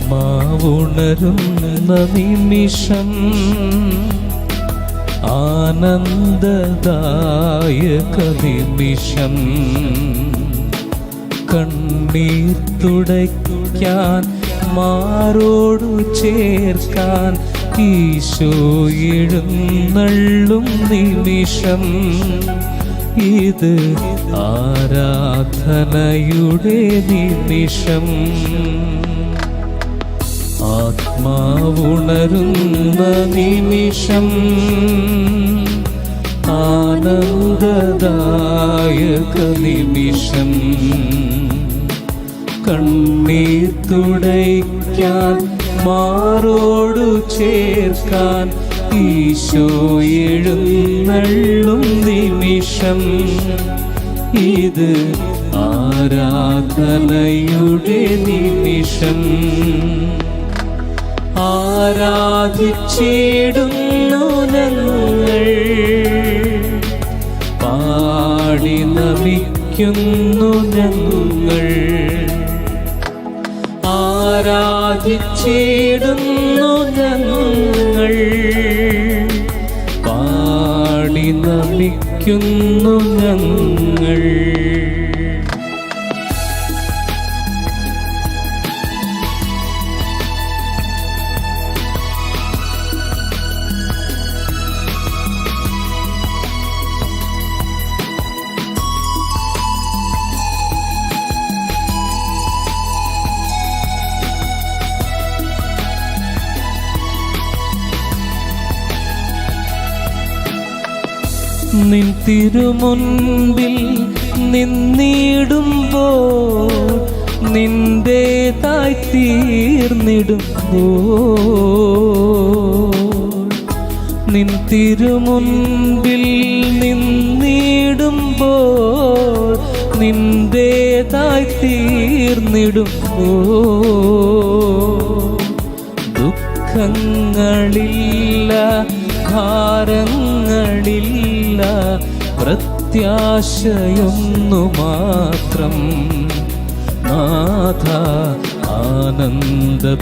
ആത്മാവുണരുന്ന നിമിഷം ആനന്ദദായക നിമിഷം കണ്ണീർ തുടയ്ക്കാൻ മാറോടു ചേർക്കാൻ ഈശോ എഴുന്നള്ളും നിമിഷം ഇത് ആരാധനയുടെ നിമിഷം ആത്മാവുണരുന്ന നിമിഷം ആനന്ദദായക നിമിഷം കണ്ണീർ തുടയ്ക്കാൻ മാറോടു ചേർക്കാൻ ഈശോ എഴുന്നള്ളും നിമിഷം ഇത് ആരാധനയുടെ നിമിഷം ആരാധിച്ചിടുന്നു ഞങ്ങൾ പാടി നമിക്കുന്നു ഞങ്ങൾ ആരാധിച്ചിടുന്നു ഞങ്ങൾ പാടി നമിക്കുന്നു ഞങ്ങൾ നിൻ തിരുമുൻപിൽ നിന്നിടുമ്പോൾ നിന്റേതായി തീർന്നിടുമ്പോൾ നിൻ തിരുമുൻപിൽ നിന്നിടുമ്പോൾ നിന്റേതായി തീർന്നിടുമ്പോൾ ദുഃഖങ്ങളില്ല ഭാരങ്ങളില്ല പ്രത്യാശയൊന്നു മാത്രം നാഥ ആനന്ദപൂരിതമാത്മം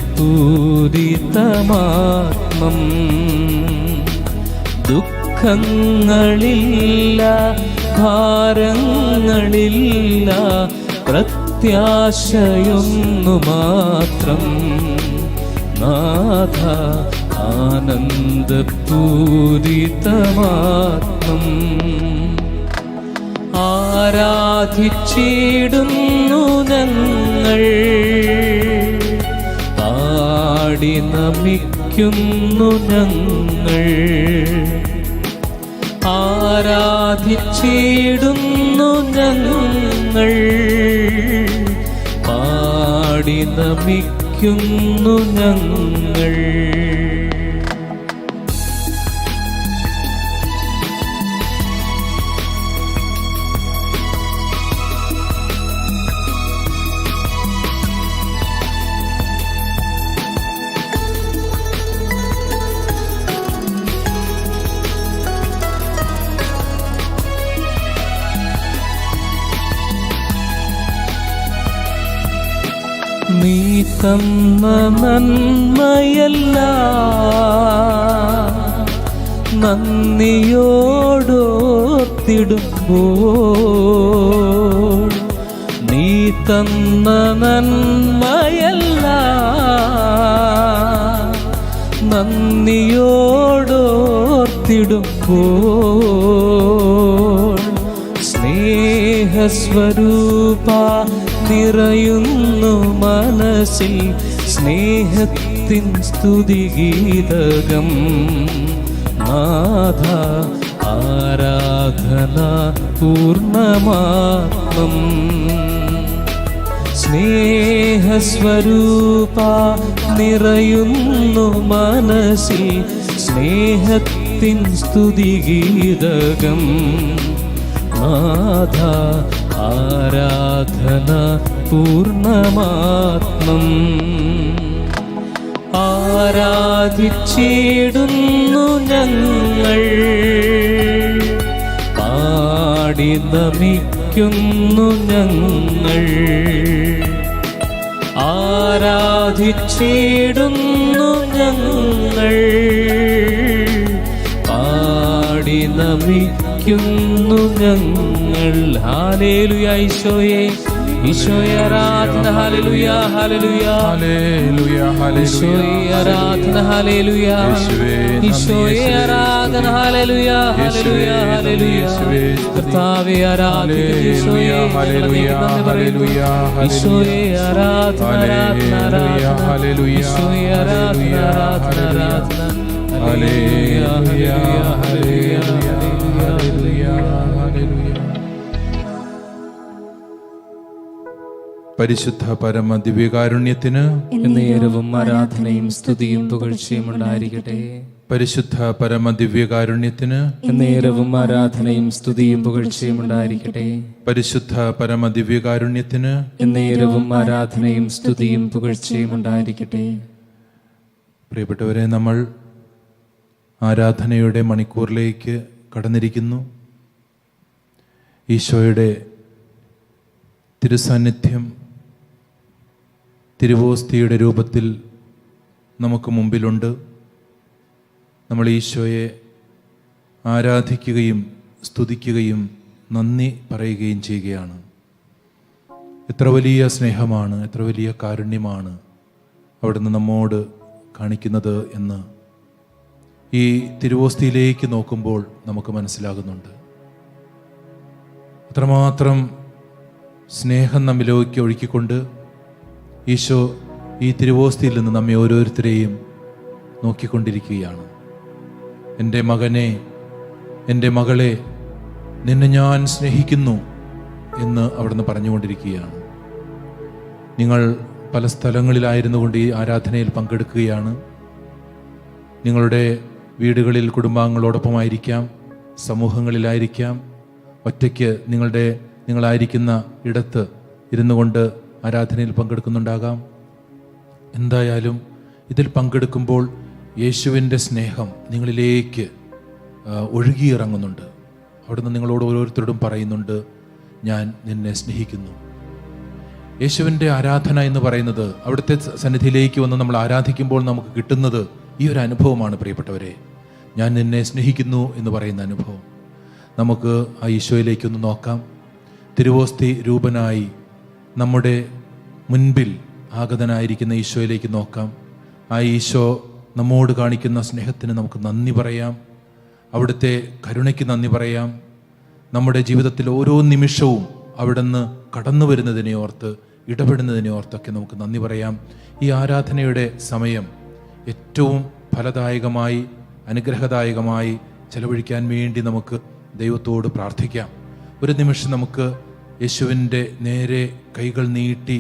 ദുഃഖങ്ങളില്ല ഭാരങ്ങളില്ല പ്രത്യാശയൊന്നു മാത്രം നാഥ ആനന്ദപൂരിതമാത്മം ആരാധിച്ചിടുന്നു ഞങ്ങൾ പാടി നമിക്കുന്നു ഞങ്ങൾ ആരാധിച്ചിടുന്നു ഞങ്ങൾ പാടി നമിക്കുന്നു ഞങ്ങൾ നീ തന്ന നന്മയെല്ലാം നന്ദിയോടോർത്തിടുമ്പോൾ നീ തന്ന നന്മയെല്ലാം നന്ദിയോടോർത്തിടുമ്പോൾ സ്നേഹസ്വരൂപ നിറയുന്നു മനസ്സിൽ സ്നേഹത്തിൻ സ്തുതിഗീതകം നാഥ ആരാധന പൂർണ്ണമാത്മം സ്നേഹസ്വരൂപ നിറയുന്നു മനസ്സിൽ സ്നേഹത്തിൻ സ്തുതിഗീതകം നാഥ ആരാധന പൂർണ്ണമാത്മം ആരാധിച്ചിടുന്നു ഞങ്ങൾ പാടി നമിക്കുന്നു ഞങ്ങൾ ആരാധിച്ചിടുന്നു ഞങ്ങൾ, പാടി നമിക്കുന്നു ഞങ്ങൾ. ഹല്ലേലൂയ ഈശോയെ, ഈശോയെ ആരാധന. ഹല്ലേലൂയ ഹല്ലേലൂയ ഹല്ലേലൂയ ഈശോയെ ആരാധന. ഹല്ലേലൂയ ഈശോയെ ആരാധന. ഹല്ലേലൂയ ഹല്ലേലൂയ ഹല്ലേലൂയ കർത്താവേ ആരാധിക്കുന്നു ഈശോയെ. ഹല്ലേലൂയ ഹല്ലേലൂയ ഈശോയെ ആരാധന ആരാധന ആരാധന. ഈശോയെ ആരാധന ആരാധന ആരാധന. ഹല്ലേലൂയ ഹല്ലേലൂയ ഹല്ലേലൂയ ഹല്ലേലൂയ ഹല്ലേലൂയ. പരിശുദ്ധ പരമ ദിവ്യകാരുണ്യത്തിന് എന്നേരവും ആരാധനയും സ്തുതിയും പുകഴ്ചയും ഉണ്ടായിരിക്കട്ടെ. പരിശുദ്ധ പരമ ദിവ്യകാരുണ്യത്തിന് എന്നേരവും ആരാധനയും സ്തുതിയും പുകഴ്ചയും ഉണ്ടായിരിക്കട്ടെ. പരിശുദ്ധ പരമ ദിവ്യകാരുണ്യത്തിന് എന്നേരവും ആരാധനയും സ്തുതിയും പുകഴ്ചയും ഉണ്ടായിരിക്കട്ടെ. പ്രിയപ്പെട്ടവരെ, നമ്മൾ ആരാധനയുടെ മണിക്കൂറിലേക്ക് കടന്നിരിക്കുന്നു. ഈശോയുടെ തിരുസാന്നിധ്യം തിരുവോസ്തിയുടെ രൂപത്തിൽ നമുക്ക് മുമ്പിലുണ്ട്. നമ്മൾ ഈശോയെ ആരാധിക്കുകയും സ്തുതിക്കുകയും നന്ദി പറയുകയും ചെയ്യുകയാണ്. എത്ര വലിയ സ്നേഹമാണ്, എത്ര വലിയ കാരുണ്യമാണ് അവിടുന്ന് നമ്മോട് കാണിക്കുന്നത് എന്ന് ഈ തിരുവോസ്തിയിലേക്ക് നോക്കുമ്പോൾ നമുക്ക് മനസ്സിലാകുന്നുണ്ട്. അത്രമാത്രം സ്നേഹം നമ്മിലേക്ക് ഒഴുക്കിക്കൊണ്ട് ഈശോ ഈ തിരുവോസ്തിയിൽ നിന്ന് നമ്മെ ഓരോരുത്തരെയും നോക്കിക്കൊണ്ടിരിക്കുകയാണ്. എൻ്റെ മകനെ, എൻ്റെ മകളെ, നിന്നെ ഞാൻ സ്നേഹിക്കുന്നു എന്ന് അവിടുന്ന് പറഞ്ഞുകൊണ്ടിരിക്കുകയാണ്. നിങ്ങൾ പല സ്ഥലങ്ങളിലായിരുന്നു കൊണ്ട് ഈ ആരാധനയിൽ പങ്കെടുക്കുകയാണ്. നിങ്ങളുടെ വീടുകളിൽ കുടുംബാംഗങ്ങളോടൊപ്പമായിരിക്കാം, സമൂഹങ്ങളിലായിരിക്കാം, ഒറ്റയ്ക്ക് നിങ്ങളായിരിക്കുന്ന ഇടത്ത് ഇരുന്നു കൊണ്ട് ആരാധനയിൽ പങ്കെടുക്കുന്നുണ്ടാകാം. എന്തായാലും ഇതിൽ പങ്കെടുക്കുമ്പോൾ യേശുവിൻ്റെ സ്നേഹം നിങ്ങളിലേക്ക് ഒഴുകിയിറങ്ങുന്നുണ്ട്. അവിടുന്ന് നിങ്ങളോട് ഓരോരുത്തരോടും പറയുന്നുണ്ട്, ഞാൻ നിന്നെ സ്നേഹിക്കുന്നു. യേശുവിൻ്റെ ആരാധന എന്ന് പറയുന്നത്, അവിടുത്തെ സന്നിധിയിലേക്ക് വന്ന് നമ്മൾ ആരാധിക്കുമ്പോൾ നമുക്ക് കിട്ടുന്നത് ഈ ഒരു അനുഭവമാണ് പ്രിയപ്പെട്ടവരെ. ഞാൻ നിന്നെ സ്നേഹിക്കുന്നു എന്ന് പറയുന്ന അനുഭവം. നമുക്ക് ആ ഈശോയിലേക്കൊന്ന് നോക്കാം. തിരുവോസ്തി രൂപനായി നമ്മുടെ മുൻപിൽ ആഗതനായിരിക്കുന്ന ഈശോയിലേക്ക് നോക്കാം. ആ ഈശോ നമ്മോട് കാണിക്കുന്ന സ്നേഹത്തിന് നമുക്ക് നന്ദി പറയാം. അവിടുത്തെ കരുണയ്ക്ക് നന്ദി പറയാം. നമ്മുടെ ജീവിതത്തിൽ ഓരോ നിമിഷവും അവിടുന്ന് കടന്നു വരുന്നതിനെ ഓർത്ത്, ഇടപെടുന്നതിനെ ഓർത്തൊക്കെ നമുക്ക് നന്ദി പറയാം. ഈ ആരാധനയുടെ സമയം ഏറ്റവും ഫലദായകമായി, അനുഗ്രഹദായകമായി ചെലവഴിക്കാൻ വേണ്ടി നമുക്ക് ദൈവത്തോട് പ്രാർത്ഥിക്കാം. ഒരു നിമിഷം നമുക്ക് യേശുവിൻ്റെ നേരെ കൈകൾ നീട്ടി,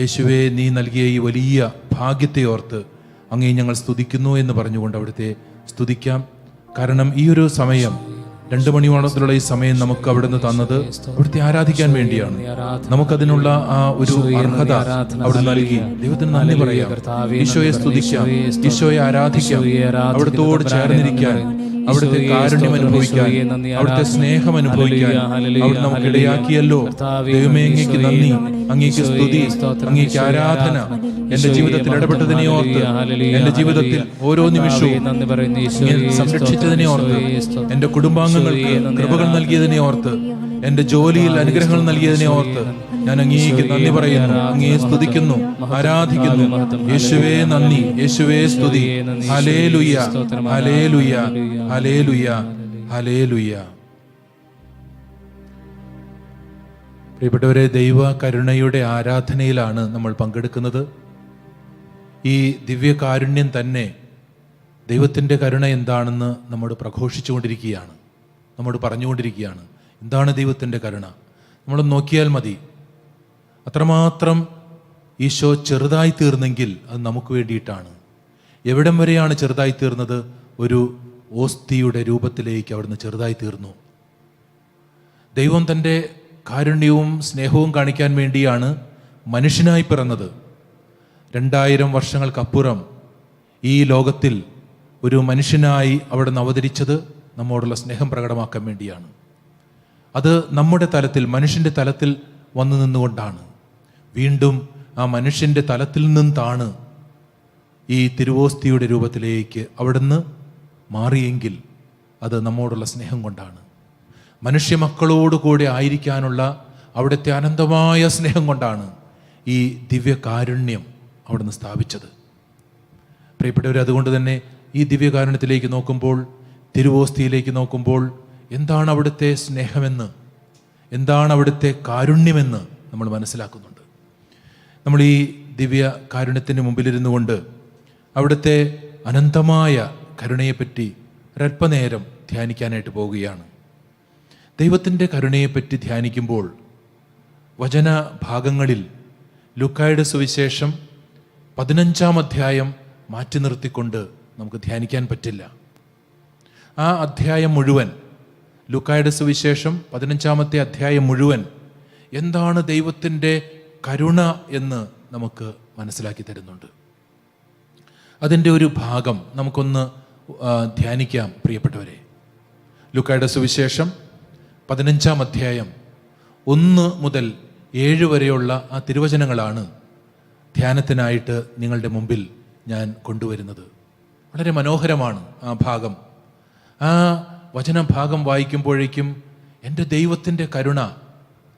യേശുവേ, നീ നൽകിയ ഈ വലിയ ഭാഗ്യത്തെ ഓർത്ത് അങ്ങേ ഞങ്ങൾ സ്തുതിക്കുന്നു എന്ന് പറഞ്ഞുകൊണ്ട് അവിടുത്തെ സ്തുതിക്കാം. കാരണം ഈ ഒരു സമയം, 2 മണിയോളത്തിലുള്ള ഈ സമയം നമുക്ക് അവിടുന്ന് തന്നത് അവിടുത്തെ ആരാധിക്കാൻ വേണ്ടിയാണ്. നമുക്കതിനുള്ള ആ ഒരു അർഹത അവിടെ നൽകി. ദൈവത്തിന് നന്ദി പറയാം, ഈശോയെ സ്തുതിക്കാം, ഈശോയെ ആരാധിക്കാം, അവിടുത്തോട് ചേർന്നിരിക്കാൻ, അവിടുത്തെ കാരുണ്യം അനുഭവിക്കാൻ, അവിടുത്തെ സ്നേഹം അനുഭവിക്കാൻ അവിടെ നമുക്ക് ഇടയാക്കിയല്ലോ. ദൈവമേ, അങ്ങേക്ക് നന്ദി, അങ്ങേക്ക് സ്തുതി, അങ്ങേക്ക് ആരാധന. എന്റെ ജീവിതത്തിൽ ഇടപെട്ടതിനെ ഓർത്ത്, എന്റെ ജീവിതത്തിൽ ഓരോ നിമിഷവും സംരക്ഷിച്ചതിനെ ഓർത്ത്, എന്റെ കുടുംബാംഗങ്ങൾക്ക് കൃപകൾ നൽകിയതിനെ ഓർത്ത്, എന്റെ ജോലിയിൽ അനുഗ്രഹങ്ങൾ നൽകിയതിനെ ഓർത്ത് ഞാൻ അങ്ങേക്ക് നന്ദി പറയുന്നു, അങ്ങയെ സ്തുതിക്കുന്നു, ആരാധിക്കുന്നു. യേശുവേ നന്ദി, യേശുവേ സ്തുതി. ഹല്ലേലൂയ, ഹല്ലേലൂയ, ഹല്ലേലൂയ, ഹല്ലേലൂയ. പ്രിയപ്പെട്ടവരെ, ദൈവ കരുണയുടെ ആരാധനയിലാണ് നമ്മൾ പങ്കെടുക്കുന്നത്. ഈ ദിവ്യകാരുണ്യം തന്നെ ദൈവത്തിൻ്റെ കരുണ എന്താണെന്ന് നമ്മോട് പ്രഘോഷിച്ചുകൊണ്ടിരിക്കുകയാണ്, നമ്മോട് പറഞ്ഞുകൊണ്ടിരിക്കുകയാണ്. എന്താണ് ദൈവത്തിൻ്റെ കരുണ? നമ്മൾ നോക്കിയാൽ മതി. അത്രമാത്രം ഈശോ ചെറുതായി തീർന്നെങ്കിൽ അത് നമുക്ക് വേണ്ടിയിട്ടാണ്. എവിടം വരെയാണ് ചെറുതായി തീർന്നത്? ഒരു ഓസ്തിയുടെ രൂപത്തിലേക്ക് അവിടുന്ന് ചെറുതായി തീർന്നു. ദൈവം തൻ്റെ കാരുണ്യവും സ്നേഹവും കാണിക്കാൻ വേണ്ടിയാണ് മനുഷ്യനായി പിറന്നത്. 2000 വർഷങ്ങൾക്കപ്പുറം ഈ ലോകത്തിൽ ഒരു മനുഷ്യനായി അവിടുന്ന് അവതരിച്ചത് നമ്മോടുള്ള സ്നേഹം പ്രകടമാക്കാൻ വേണ്ടിയാണ്. അത് നമ്മുടെ തലത്തിൽ, മനുഷ്യൻ്റെ തലത്തിൽ വന്നു നിന്നുകൊണ്ടാണ്. വീണ്ടും ആ മനുഷ്യൻ്റെ തലത്തിൽ നിന്നും താണ് ഈ തിരുവോസ്തിയുടെ രൂപത്തിലേക്ക് അവിടുന്ന് മാറിയെങ്കിൽ അത് നമ്മോടുള്ള സ്നേഹം കൊണ്ടാണ്. മനുഷ്യ മക്കളോടുകൂടെ ആയിരിക്കാനുള്ള അവിടുത്തെ അനന്തമായ സ്നേഹം കൊണ്ടാണ് ഈ ദിവ്യകാരുണ്യം അവിടുന്ന് സ്ഥാപിച്ചത്. പ്രിയപ്പെട്ടവർ, അതുകൊണ്ട് തന്നെ ഈ ദിവ്യകാരുണ്യത്തിലേക്ക് നോക്കുമ്പോൾ, തിരുവോസ്തിയിലേക്ക് നോക്കുമ്പോൾ എന്താണ് അവിടുത്തെ സ്നേഹമെന്ന്, എന്താണ് അവിടുത്തെ കാരുണ്യമെന്ന് നമ്മൾ മനസ്സിലാക്കുന്നുണ്ട്. നമ്മൾ ഈ ദിവ്യ കാരുണ്യത്തിന് മുമ്പിലിരുന്നു കൊണ്ട് അവിടുത്തെ അനന്തമായ കരുണയെപ്പറ്റി ഒരല്പനേരം ധ്യാനിക്കാനായിട്ട് പോവുകയാണ്. ദൈവത്തിൻ്റെ കരുണയെപ്പറ്റി ധ്യാനിക്കുമ്പോൾ വചന ഭാഗങ്ങളിൽ ലൂക്കായുടെ സുവിശേഷം 15-ാം അധ്യായം മാറ്റി നിർത്തിക്കൊണ്ട് നമുക്ക് ധ്യാനിക്കാൻ പറ്റില്ല. ആ അധ്യായം മുഴുവൻ, ലൂക്കായുടെ സുവിശേഷം 15-ാമത്തെ അധ്യായം മുഴുവൻ എന്താണ് ദൈവത്തിൻ്റെ കരുണ എന്ന് നമുക്ക് മനസ്സിലാക്കി തരുന്നുണ്ട്. അതിൻ്റെ ഒരു ഭാഗം നമുക്കൊന്ന് ധ്യാനിക്കാം പ്രിയപ്പെട്ടവരെ. ലൂക്കായുടെ സുവിശേഷം 15-ാം അധ്യായം 1 മുതൽ 7 വരെയുള്ള ആ തിരുവചനങ്ങളാണ് ധ്യാനത്തിനായിട്ട് നിങ്ങളുടെ മുമ്പിൽ ഞാൻ കൊണ്ടുവരുന്നത്. വളരെ മനോഹരമാണ് ആ ഭാഗം. ആ വചനഭാഗം വായിക്കുമ്പോഴേക്കും എൻ്റെ ദൈവത്തിൻ്റെ കരുണ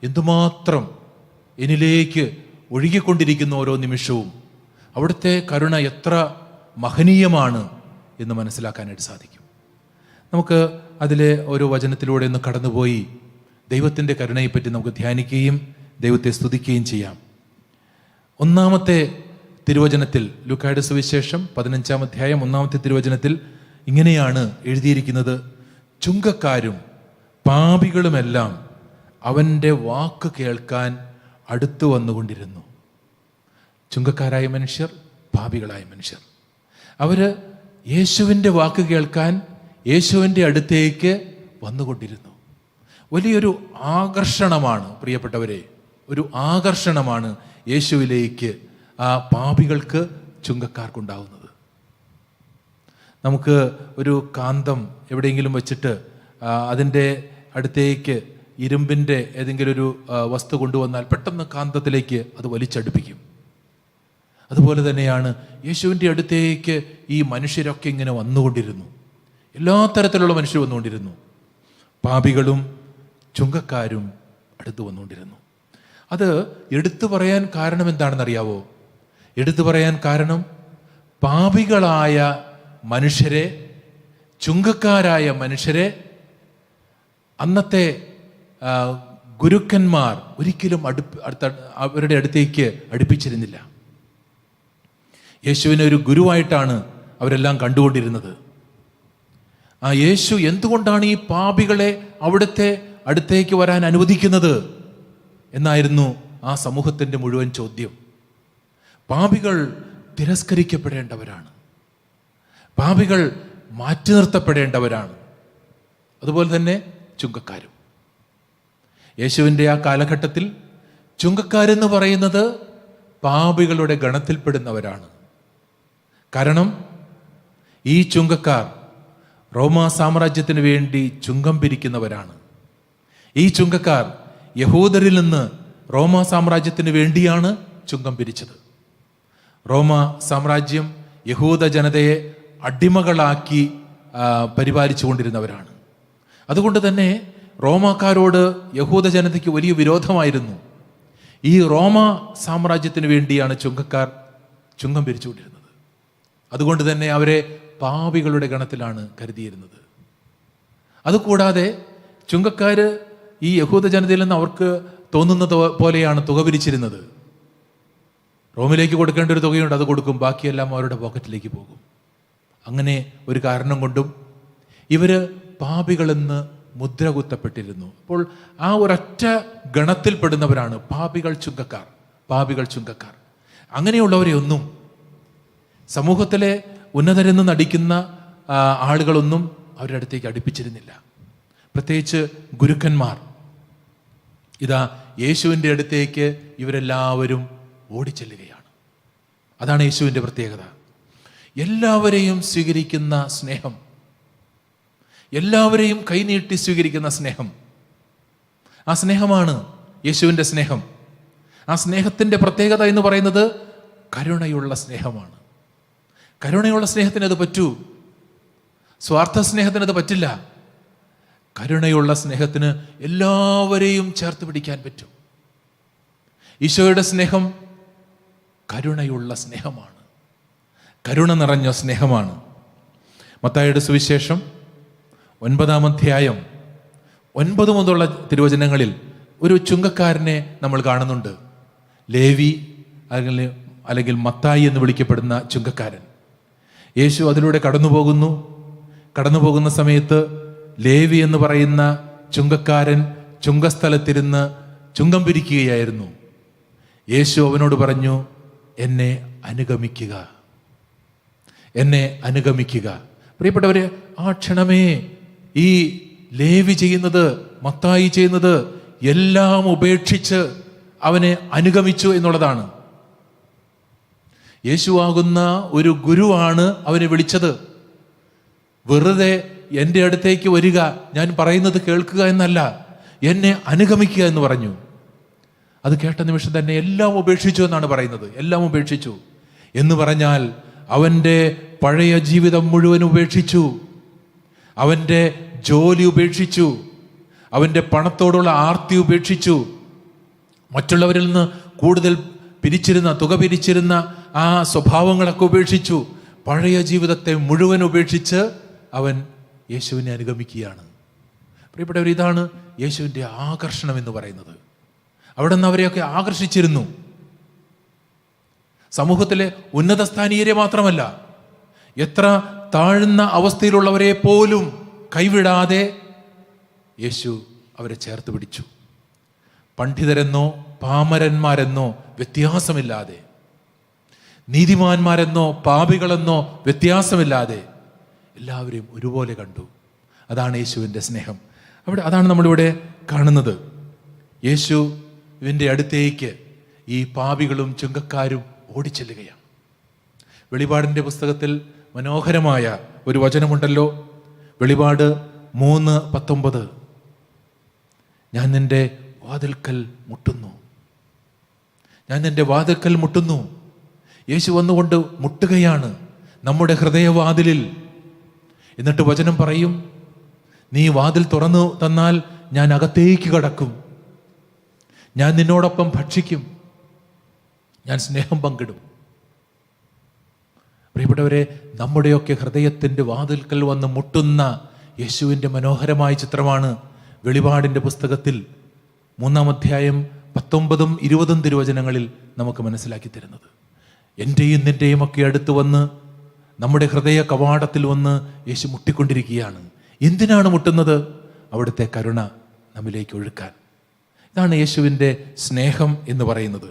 എന്തുമാത്രം എന്നിലേക്ക് ഒഴുകിക്കൊണ്ടിരിക്കുന്ന ഓരോ നിമിഷവും, അവിടുത്തെ കരുണ എത്ര മഹനീയമാണ് എന്ന് മനസ്സിലാക്കാനായിട്ട് സാധിക്കും. നമുക്ക് അതിലെ ഓരോ വചനത്തിലൂടെ ഒന്ന് കടന്നുപോയി ദൈവത്തിൻ്റെ കരുണയെപ്പറ്റി നമുക്ക് ധ്യാനിക്കുകയും ദൈവത്തെ സ്തുതിക്കുകയും ചെയ്യാം. 1-ാമത്തെ തിരുവചനത്തിൽ, ലൂക്കായുടെ സുവിശേഷം 15-ാം അധ്യായം 1-ാമത്തെ തിരുവചനത്തിൽ ഇങ്ങനെയാണ് എഴുതിയിരിക്കുന്നത്: ചുങ്കക്കാരും പാപികളുമെല്ലാം അവൻ്റെ വാക്ക് കേൾക്കാൻ അടുത്തു വന്നുകൊണ്ടിരുന്നു. ചുങ്കക്കാരായ മനുഷ്യർ, പാപികളായ മനുഷ്യർ, അവര് യേശുവിൻ്റെ വാക്ക് കേൾക്കാൻ യേശുവിൻ്റെ അടുത്തേക്ക് വന്നുകൊണ്ടിരുന്നു. വലിയൊരു ആകർഷണമാണ് പ്രിയപ്പെട്ടവരെ, ഒരു ആകർഷണമാണ് യേശുവിലേക്ക് ആ പാപികൾക്ക്, ചുങ്കക്കാർക്കുണ്ടാവുന്നത്. നമുക്ക് ഒരു കാന്തം എവിടെയെങ്കിലും വെച്ചിട്ട് അതിൻ്റെ അടുത്തേക്ക് ഇരുമ്പിൻ്റെ ഏതെങ്കിലും ഒരു വസ്തു കൊണ്ടുവന്നാൽ പെട്ടെന്ന് കാന്തത്തിലേക്ക് അത് വലിച്ചടുപ്പിക്കും. അതുപോലെ തന്നെയാണ് യേശുവിൻ്റെ അടുത്തേക്ക് ഈ മനുഷ്യരൊക്കെ ഇങ്ങനെ വന്നുകൊണ്ടിരുന്നു. എല്ലാ തരത്തിലുള്ള മനുഷ്യർ വന്നുകൊണ്ടിരുന്നു. പാപികളും ചുങ്കക്കാരും അടുത്ത് വന്നുകൊണ്ടിരുന്നു. അത് എടുത്തു പറയാൻ കാരണം എന്താണെന്നറിയാവോ? എടുത്തു പറയാൻ കാരണം പാപികളായ മനുഷ്യരെ, ചുങ്കക്കാരായ മനുഷ്യരെ അന്നത്തെ ഗുരുക്കന്മാർ ഒരിക്കലും അവരുടെ അടുത്തേക്ക് അടുപ്പിച്ചിരുന്നില്ല. യേശുവിനെ ഒരു ഗുരുവായിട്ടാണ് അവരെല്ലാം കണ്ടുകൊണ്ടിരുന്നത്. ആ യേശു എന്തുകൊണ്ടാണ് ഈ പാപികളെ അവിടുത്തെ അടുത്തേക്ക് വരാൻ അനുവദിക്കുന്നത് എന്നായിരുന്നു ആ സമൂഹത്തിൻ്റെ മുഴുവൻ ചോദ്യം. പാപികൾ തിരസ്കരിക്കപ്പെടേണ്ടവരാണ്, പാപികൾ മാറ്റി നിർത്തപ്പെടേണ്ടവരാണ്. അതുപോലെ തന്നെ ചുങ്കക്കാരും. യേശുവിൻ്റെ ആ കാലഘട്ടത്തിൽ ചുങ്കക്കാരെന്ന് പറയുന്നത് പാപികളുടെ ഗണത്തിൽപ്പെടുന്നവരാണ്. കാരണം ഈ ചുങ്കക്കാർ റോമാ സാമ്രാജ്യത്തിന് വേണ്ടി ചുങ്കം പിരിക്കുന്നവരാണ്. ഈ ചുങ്കക്കാർ യഹൂദരിൽ നിന്ന് റോമാ സാമ്രാജ്യത്തിന് വേണ്ടിയാണ് ചുങ്കം പിരിച്ചത്. റോമാ സാമ്രാജ്യം യഹൂദ ജനതയെ അടിമകളാക്കി പരിപാലിച്ചു കൊണ്ടിരുന്നവരാണ്. അതുകൊണ്ട് തന്നെ റോമാക്കാരോട് യഹൂദ ജനതയ്ക്ക് വലിയ വിരോധമായിരുന്നു. ഈ റോമാ സാമ്രാജ്യത്തിന് വേണ്ടിയാണ് ചുങ്കക്കാർ ചുങ്കം പിരിച്ചുകൊണ്ടിരുന്നത്. അതുകൊണ്ട് തന്നെ അവരെ പാപികളുടെ ഗണത്തിലാണ് കരുതിയിരുന്നത്. അതുകൂടാതെ ചുങ്കക്കാര് ഈ യഹൂദ ജനതയിൽ നിന്ന് അവർക്ക് തോന്നുന്നത് പോലെയാണ് തുക പിരിച്ചിരുന്നത്. റോമിലേക്ക് കൊടുക്കേണ്ട ഒരു തുകയുണ്ട്, അത് കൊടുക്കും, ബാക്കിയെല്ലാം അവരുടെ പോക്കറ്റിലേക്ക് പോകും. അങ്ങനെ ഒരു കാരണം കൊണ്ടും ഇവര് പാപികളെന്ന് മുദ്ര കുത്തപ്പെട്ടിരുന്നു. അപ്പോൾ ആ ഒരൊറ്റ ഗണത്തിൽപ്പെടുന്നവരാണ് പാപികൾ ചുങ്കക്കാർ, പാപികൾ ചുങ്കക്കാർ. അങ്ങനെയുള്ളവരെ ഒന്നും സമൂഹത്തിലെ ഉന്നതരെന്ന് നടിക്കുന്ന ആളുകളൊന്നും അവരുടെ അടുത്തേക്ക് അടുപ്പിച്ചിരുന്നില്ല. പ്രത്യേകിച്ച് ഗുരുക്കന്മാർ. ഇതാ യേശുവിൻ്റെ അടുത്തേക്ക് ഇവരെല്ലാവരും ഓടിച്ചെല്ലുകയാണ്. അതാണ് യേശുവിൻ്റെ പ്രത്യേകത. എല്ലാവരെയും സ്വീകരിക്കുന്ന സ്നേഹം, എല്ലാവരെയും കൈനീട്ടി സ്വീകരിക്കുന്ന സ്നേഹം. ആ സ്നേഹമാണ് യേശുവിൻ്റെ സ്നേഹം. ആ സ്നേഹത്തിൻ്റെ പ്രത്യേകത എന്ന് പറയുന്നത് കരുണയുള്ള സ്നേഹമാണ്. കരുണയുള്ള സ്നേഹത്തിന് അത് പറ്റൂ, സ്വാർത്ഥ സ്നേഹത്തിന് അത് പറ്റില്ല. കരുണയുള്ള സ്നേഹത്തിന് എല്ലാവരെയും ചേർത്ത് പിടിക്കാൻ പറ്റും. ഈശോയുടെ സ്നേഹം കരുണയുള്ള സ്നേഹമാണ്, കരുണ നിറഞ്ഞ സ്നേഹമാണ്. മത്തായിയുടെ സുവിശേഷം 9-ാം അധ്യായം 9 മുതലുള്ള തിരുവചനങ്ങളിൽ ഒരു ചുങ്കക്കാരനെ നമ്മൾ കാണുന്നുണ്ട്. ലേവി അല്ലെങ്കിൽ മത്തായി എന്ന് വിളിക്കപ്പെടുന്ന ചുങ്കക്കാരൻ. യേശു അതിലൂടെ കടന്നു പോകുന്ന സമയത്ത് ലേവി എന്ന് പറയുന്ന ചുങ്കക്കാരൻ ചുങ്കസ്ഥലത്തിരുന്ന് ചുങ്കം പിരിക്കുകയായിരുന്നു. യേശു അവനോട് പറഞ്ഞു, എന്നെ അനുഗമിക്കുക, എന്നെ അനുഗമിക്കുക. പ്രിയപ്പെട്ടവരെ, ആ ക്ഷണമേ ഈ ലേവി ചെയ്യുന്നത്, മത്തായി ചെയ്യുന്നത് എല്ലാം ഉപേക്ഷിച്ച് അവനെ അനുഗമിച്ചു എന്നുള്ളതാണ്. യേശുവാകുന്ന ഒരു ഗുരുവാണ് അവനെ വിളിച്ചത്. വെറുതെ എൻ്റെ അടുത്തേക്ക് വരിക, ഞാൻ പറയുന്നത് കേൾക്കുക എന്നല്ല, എന്നെ അനുഗമിക്കുക എന്ന് പറഞ്ഞു. അത് കേട്ട നിമിഷം തന്നെ എല്ലാം ഉപേക്ഷിച്ചു എന്നാണ് പറയുന്നത്. എല്ലാം ഉപേക്ഷിച്ചു എന്ന് പറഞ്ഞാൽ അവൻ്റെ പഴയ ജീവിതം മുഴുവൻ ഉപേക്ഷിച്ചു, അവൻ്റെ ജോലി ഉപേക്ഷിച്ചു, അവൻ്റെ പണത്തോടുള്ള ആർത്തി ഉപേക്ഷിച്ചു, മറ്റുള്ളവരിൽ നിന്ന് കൂടുതൽ തുക പിരിച്ചിരുന്ന ആ സ്വഭാവങ്ങളൊക്കെ ഉപേക്ഷിച്ചു. പഴയ ജീവിതത്തെ മുഴുവൻ ഉപേക്ഷിച്ച് അവൻ യേശുവിനെ അനുഗമിക്കുകയാണ്. പ്രിയപ്പെട്ടവർ, ഇതാണ് യേശുവിൻ്റെ ആകർഷണം എന്ന് പറയുന്നത്. അവിടെ നിന്ന് അവരെയൊക്കെ ആകർഷിച്ചിരുന്നു. സമൂഹത്തിലെ ഉന്നത സ്ഥാനീയരെ മാത്രമല്ല, എത്ര താഴ്ന്ന അവസ്ഥയിലുള്ളവരെ പോലും കൈവിടാതെ യേശു അവരെ ചേർത്ത് പിടിച്ചു. പണ്ഡിതരെന്നോ പാമരന്മാരെന്നോ വ്യത്യാസമില്ലാതെ, നീതിമാന്മാരെന്നോ പാപികളെന്നോ വ്യത്യാസമില്ലാതെ എല്ലാവരെയും ഒരുപോലെ കണ്ടു. അതാണ് യേശുവിൻ്റെ സ്നേഹം. അതാണ് നമ്മളിവിടെ കാണുന്നത്. യേശുവിൻ്റെ അടുത്തേക്ക് ഈ പാപികളും ചുങ്കക്കാരും ഓടിച്ചെല്ലുകയാണ്. വെളിപാടിൻ്റെ പുസ്തകത്തിൽ മനോഹരമായ ഒരു വചനമുണ്ടല്ലോ, വെളിപാട് 3:19. ഞാൻ നിന്റെ വാതിൽക്കൽ മുട്ടുന്നു, ഞാൻ നിന്റെ വാതിൽക്കൽ മുട്ടുന്നു. യേശു വന്നുകൊണ്ട് മുട്ടുകയാണ് നമ്മുടെ ഹൃദയവാതിലിൽ. എന്നിട്ട് വചനം പറയും, നീ വാതിൽ തുറന്നു തന്നാൽ ഞാൻ അകത്തേക്ക് കടക്കും, ഞാൻ നിന്നോടൊപ്പം ഭക്ഷിക്കും, ഞാൻ സ്നേഹം പങ്കിടും. പ്രിയപ്പെട്ടവരെ, നമ്മുടെയൊക്കെ ഹൃദയത്തിൻ്റെ വാതിൽക്കൽ വന്ന് മുട്ടുന്ന യേശുവിൻ്റെ മനോഹരമായ ചിത്രമാണ് വെളിപാടിൻ്റെ പുസ്തകത്തിൽ 3-ാം അധ്യായം 19-ഉം 20-ഉം തിരുവചനങ്ങളിൽ നമുക്ക് മനസ്സിലാക്കി തരുന്നത്. എൻ്റെയും നിൻ്റെയും ഒക്കെ അടുത്ത് വന്ന് നമ്മുടെ ഹൃദയ കവാടത്തിൽ വന്ന് യേശു മുട്ടിക്കൊണ്ടിരിക്കുകയാണ്. എന്തിനാണ് മുട്ടുന്നത്? അവിടുത്തെ കരുണ നമ്മിലേക്ക് ഒഴുക്കാൻ. ഇതാണ് യേശുവിൻ്റെ സ്നേഹം എന്ന് പറയുന്നത്.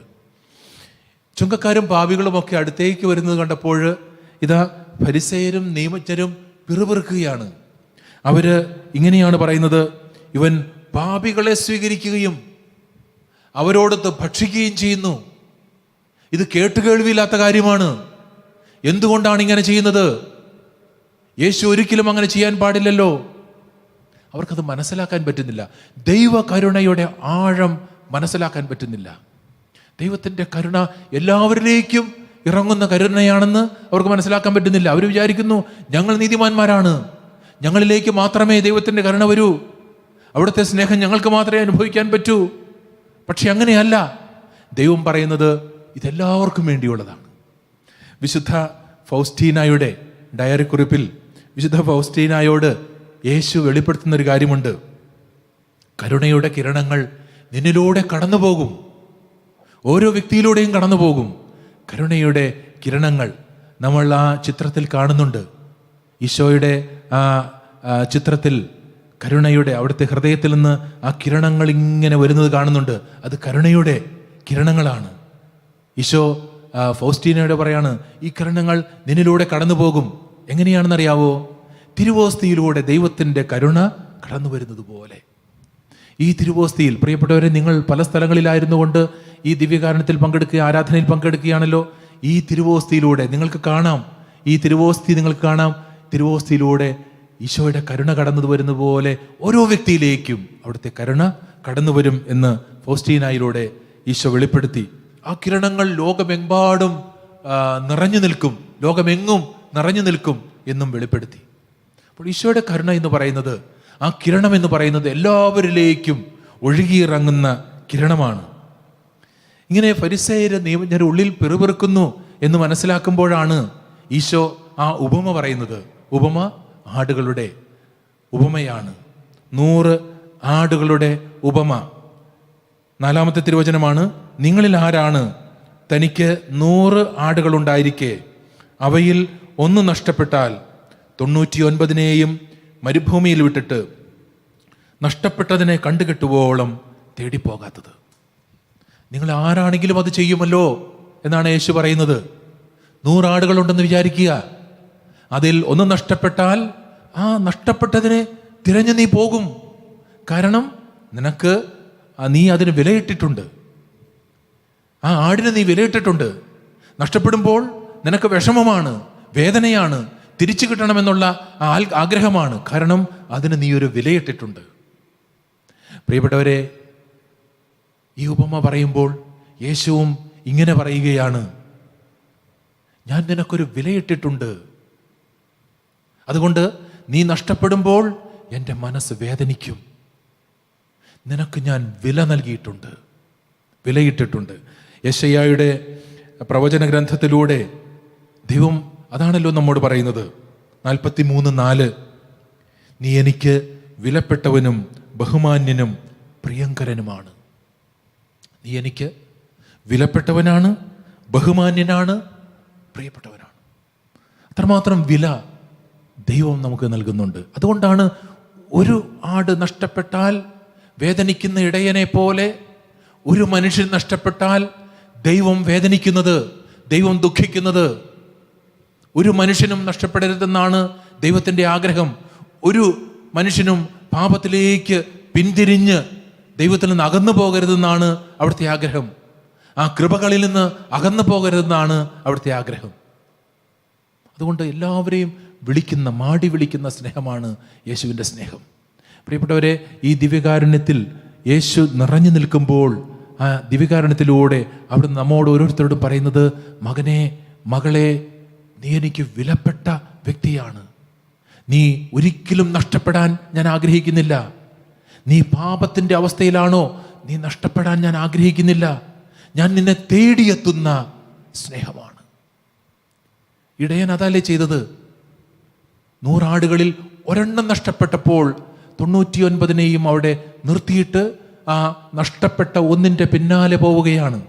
ചുങ്കക്കാരും പാപികളും ഒക്കെ അടുത്തേക്ക് വരുന്നത് കണ്ടപ്പോൾ ഇതാ ഫരിസേയരും നിയമജ്ഞരും പിറുപിറുക്കുകയാണ്. അവര് ഇങ്ങനെയാണ് പറയുന്നത്, ഇവൻ പാപികളെ സ്വീകരിക്കുകയും അവരോടൊത്ത് ഭക്ഷിക്കുകയും ചെയ്യുന്നു. ഇത് കേട്ടുകേൾവിയില്ലാത്ത കാര്യമാണ്. എന്തുകൊണ്ടാണ് ഇങ്ങനെ ചെയ്യുന്നത്? യേശു ഒരിക്കലും അങ്ങനെ ചെയ്യാൻ പാടില്ലല്ലോ. അവർക്കത് മനസ്സിലാക്കാൻ പറ്റുന്നില്ല. ദൈവ കരുണയുടെ ആഴം മനസ്സിലാക്കാൻ പറ്റുന്നില്ല. ദൈവത്തിൻ്റെ കരുണ എല്ലാവരിലേക്കും ഇറങ്ങുന്ന കരുണയാണെന്ന് അവർക്ക് മനസ്സിലാക്കാൻ പറ്റുന്നില്ല. അവർ വിചാരിക്കുന്നു, ഞങ്ങൾ നീതിമാന്മാരാണ്, ഞങ്ങളിലേക്ക് മാത്രമേ ദൈവത്തിൻ്റെ കരുണ വരൂ, അവിടുത്തെ സ്നേഹം ഞങ്ങൾക്ക് മാത്രമേ അനുഭവിക്കാൻ പറ്റൂ. പക്ഷെ അങ്ങനെയല്ല. ദൈവം പറയുന്നത് ഇതെല്ലാവർക്കും വേണ്ടിയുള്ളതാണ്. വിശുദ്ധ ഫൗസ്റ്റീനായുടെ ഡയറി കുറിപ്പിൽ വിശുദ്ധ ഫൗസ്റ്റീനായോട് യേശു വെളിപ്പെടുത്തുന്ന ഒരു കാര്യമുണ്ട്. കരുണയുടെ കിരണങ്ങൾ നിന്നിലൂടെ കടന്നു പോകും, ഓരോ വ്യക്തിയിലൂടെയും കടന്നു പോകും. കരുണയുടെ കിരണങ്ങൾ നമ്മൾ ആ ചിത്രത്തിൽ കാണുന്നുണ്ട്. ഈശോയുടെ ആ ചിത്രത്തിൽ കരുണയുടെ അവിടുത്തെ ഹൃദയത്തിൽ നിന്ന് ആ കിരണങ്ങൾ ഇങ്ങനെ വരുന്നത് കാണുന്നുണ്ട്. അത് കരുണയുടെ കിരണങ്ങളാണ്. ഈശോ ഫൗസ്റ്റീനയോട് പറയാണ്, ഈ കിരണങ്ങൾ നിന്നിലൂടെ കടന്നു പോകും. എങ്ങനെയാണെന്നറിയാവോ? തിരുവോസ്തിയിലൂടെ ദൈവത്തിൻ്റെ കരുണ കടന്നു വരുന്നത് പോലെ. ഈ തിരുവോസ്തിയിൽ, പ്രിയപ്പെട്ടവരെ, നിങ്ങൾ പല സ്ഥലങ്ങളിലായിരുന്നു കൊണ്ട് ഈ ദിവ്യകാരണത്തിൽ പങ്കെടുക്കുക, ആരാധനയിൽ പങ്കെടുക്കുകയാണല്ലോ. ഈ തിരുവോസ്തിയിലൂടെ നിങ്ങൾക്ക് കാണാം, ഈ തിരുവോസ്തി നിങ്ങൾക്ക് കാണാം. തിരുവോസ്തിയിലൂടെ ഈശോയുടെ കരുണ കടന്നു വരുന്ന പോലെ ഓരോ വ്യക്തിയിലേക്കും അവിടുത്തെ കരുണ കടന്നു വരും എന്ന് ഫൗസ്റ്റീനായിലൂടെ ഈശോ വെളിപ്പെടുത്തി. ആ കിരണങ്ങൾ ലോകമെമ്പാടും നിറഞ്ഞു നിൽക്കും, ലോകമെങ്ങും നിറഞ്ഞു നിൽക്കും എന്നും വെളിപ്പെടുത്തി. അപ്പോൾ ഈശോയുടെ കരുണ എന്ന് പറയുന്നത്, ആ കിരണം എന്ന് പറയുന്നത് എല്ലാവരിലേക്കും ഒഴുകിയിറങ്ങുന്ന കിരണമാണ്. ഇങ്ങനെ ഫരിസേയര് നിയമജ്ഞരുടെ ഉള്ളിൽ പിറുപിറുക്കുന്നു എന്ന് മനസ്സിലാക്കുമ്പോഴാണ് ഈശോ ആ ഉപമ പറയുന്നത്. ഉപമ ആടുകളുടെ ഉപമയാണ്. 100 ആടുകളുടെ ഉപമ. 4-ാമത്തെ തിരുവചനമാണ്: നിങ്ങളിൽ ആരാണ് തനിക്ക് 100 ആടുകളുണ്ടായിരിക്കെ അവയിൽ ഒന്ന് നഷ്ടപ്പെട്ടാൽ 99 മരുഭൂമിയിൽ വിട്ടിട്ട് നഷ്ടപ്പെട്ടതിനെ കണ്ടുകെട്ടുവോളം തേടിപ്പോകാത്തത്? നിങ്ങൾ ആരാണെങ്കിലും അത് ചെയ്യുമല്ലോ എന്നാണ് യേശു പറയുന്നത്. 100 ആടുകളുണ്ടെന്ന് വിചാരിക്കുക. അതിൽ ഒന്ന് നഷ്ടപ്പെട്ടാൽ ആ നഷ്ടപ്പെട്ടതിനെ തിരഞ്ഞു നീ പോകും. കാരണം നീ അതിന് വിലയിട്ടിട്ടുണ്ട്. ആ ആടിനെ നീ വിലയിട്ടിട്ടുണ്ട്. നഷ്ടപ്പെടുമ്പോൾ നിനക്ക് വിഷമമാണ്, വേദനയാണ്, തിരിച്ചു കിട്ടണമെന്നുള്ള ആഗ്രഹമാണ്. കാരണം അതിന് നീ ഒരു വിലയിട്ടിട്ടുണ്ട്. പ്രിയപ്പെട്ടവരെ, ഈ ഉപമ പറയുമ്പോൾ യേശുവും ഇങ്ങനെ പറയുകയാണ്: ഞാൻ നിനക്കൊരു വിലയിട്ടിട്ടുണ്ട്. അതുകൊണ്ട് നീ നഷ്ടപ്പെടുമ്പോൾ എൻ്റെ മനസ്സ് വേദനിക്കും. നിനക്ക് ഞാൻ വില നൽകിയിട്ടുണ്ട്, വിലയിട്ടിട്ടുണ്ട്. യെശയ്യായുടെ പ്രവചന ഗ്രന്ഥത്തിലൂടെ ദൈവം അതാണല്ലോ നമ്മോട് പറയുന്നത്. 43:4: നീ എനിക്ക് വിലപ്പെട്ടവനും ബഹുമാന്യനും പ്രിയങ്കരനുമാണ്. നീ എനിക്ക് വിലപ്പെട്ടവനാണ്, ബഹുമാന്യനാണ്, പ്രിയപ്പെട്ടവനാണ്. അത്രമാത്രം വില ദൈവം നമുക്ക് നൽകുന്നുണ്ട്. അതുകൊണ്ടാണ് ഒരു ആട് നഷ്ടപ്പെട്ടാൽ വേദനിക്കുന്ന ഇടയനെ പോലെ ഒരു മനുഷ്യൻ നഷ്ടപ്പെട്ടാൽ ദൈവം വേദനിക്കുന്നത്, ദൈവം ദുഃഖിക്കുന്നത്. ഒരു മനുഷ്യനും നഷ്ടപ്പെടരുതെന്നാണ് ദൈവത്തിൻ്റെ ആഗ്രഹം. ഒരു മനുഷ്യനും പാപത്തിലേക്ക് പിന്തിരിഞ്ഞ് ദൈവത്തിൽ നിന്ന് അകന്നു പോകരുതെന്നാണ് അവിടുത്തെ ആഗ്രഹം. ആ കൃപകളിൽ നിന്ന് അകന്നു പോകരുതെന്നാണ് അവിടുത്തെ ആഗ്രഹം. അതുകൊണ്ട് എല്ലാവരെയും മാടി വിളിക്കുന്ന സ്നേഹമാണ് യേശുവിൻ്റെ സ്നേഹം. പ്രിയപ്പെട്ടവരെ, ഈ ദിവ്യകാരുണ്യത്തിൽ യേശു നിറഞ്ഞു നിൽക്കുമ്പോൾ ആ ദിവ്യകാരുണ്യത്തിലൂടെ അവിടുന്ന് നമ്മോട് ഓരോരുത്തരോടും പറയുന്നത്: മകനെ, മകളെ, നീ എനിക്ക് വിലപ്പെട്ട വ്യക്തിയാണ്. നീ ഒരിക്കലും നഷ്ടപ്പെടാൻ ഞാൻ ആഗ്രഹിക്കുന്നില്ല. നീ പാപത്തിൻ്റെ അവസ്ഥയിലാണോ? നീ നഷ്ടപ്പെടാൻ ഞാൻ ആഗ്രഹിക്കുന്നില്ല. ഞാൻ നിന്നെ തേടിയെത്തുന്ന സ്നേഹമാണ്. ഇടയൻ അതല്ലേ ചെയ്തത്? 100 ആടുകളിൽ ഒരെണ്ണം നഷ്ടപ്പെട്ടപ്പോൾ 99 അവിടെ നിർത്തിയിട്ട് ആ നഷ്ടപ്പെട്ട ഒന്നിൻ്റെ പിന്നാലെ പോവുകയാണ്.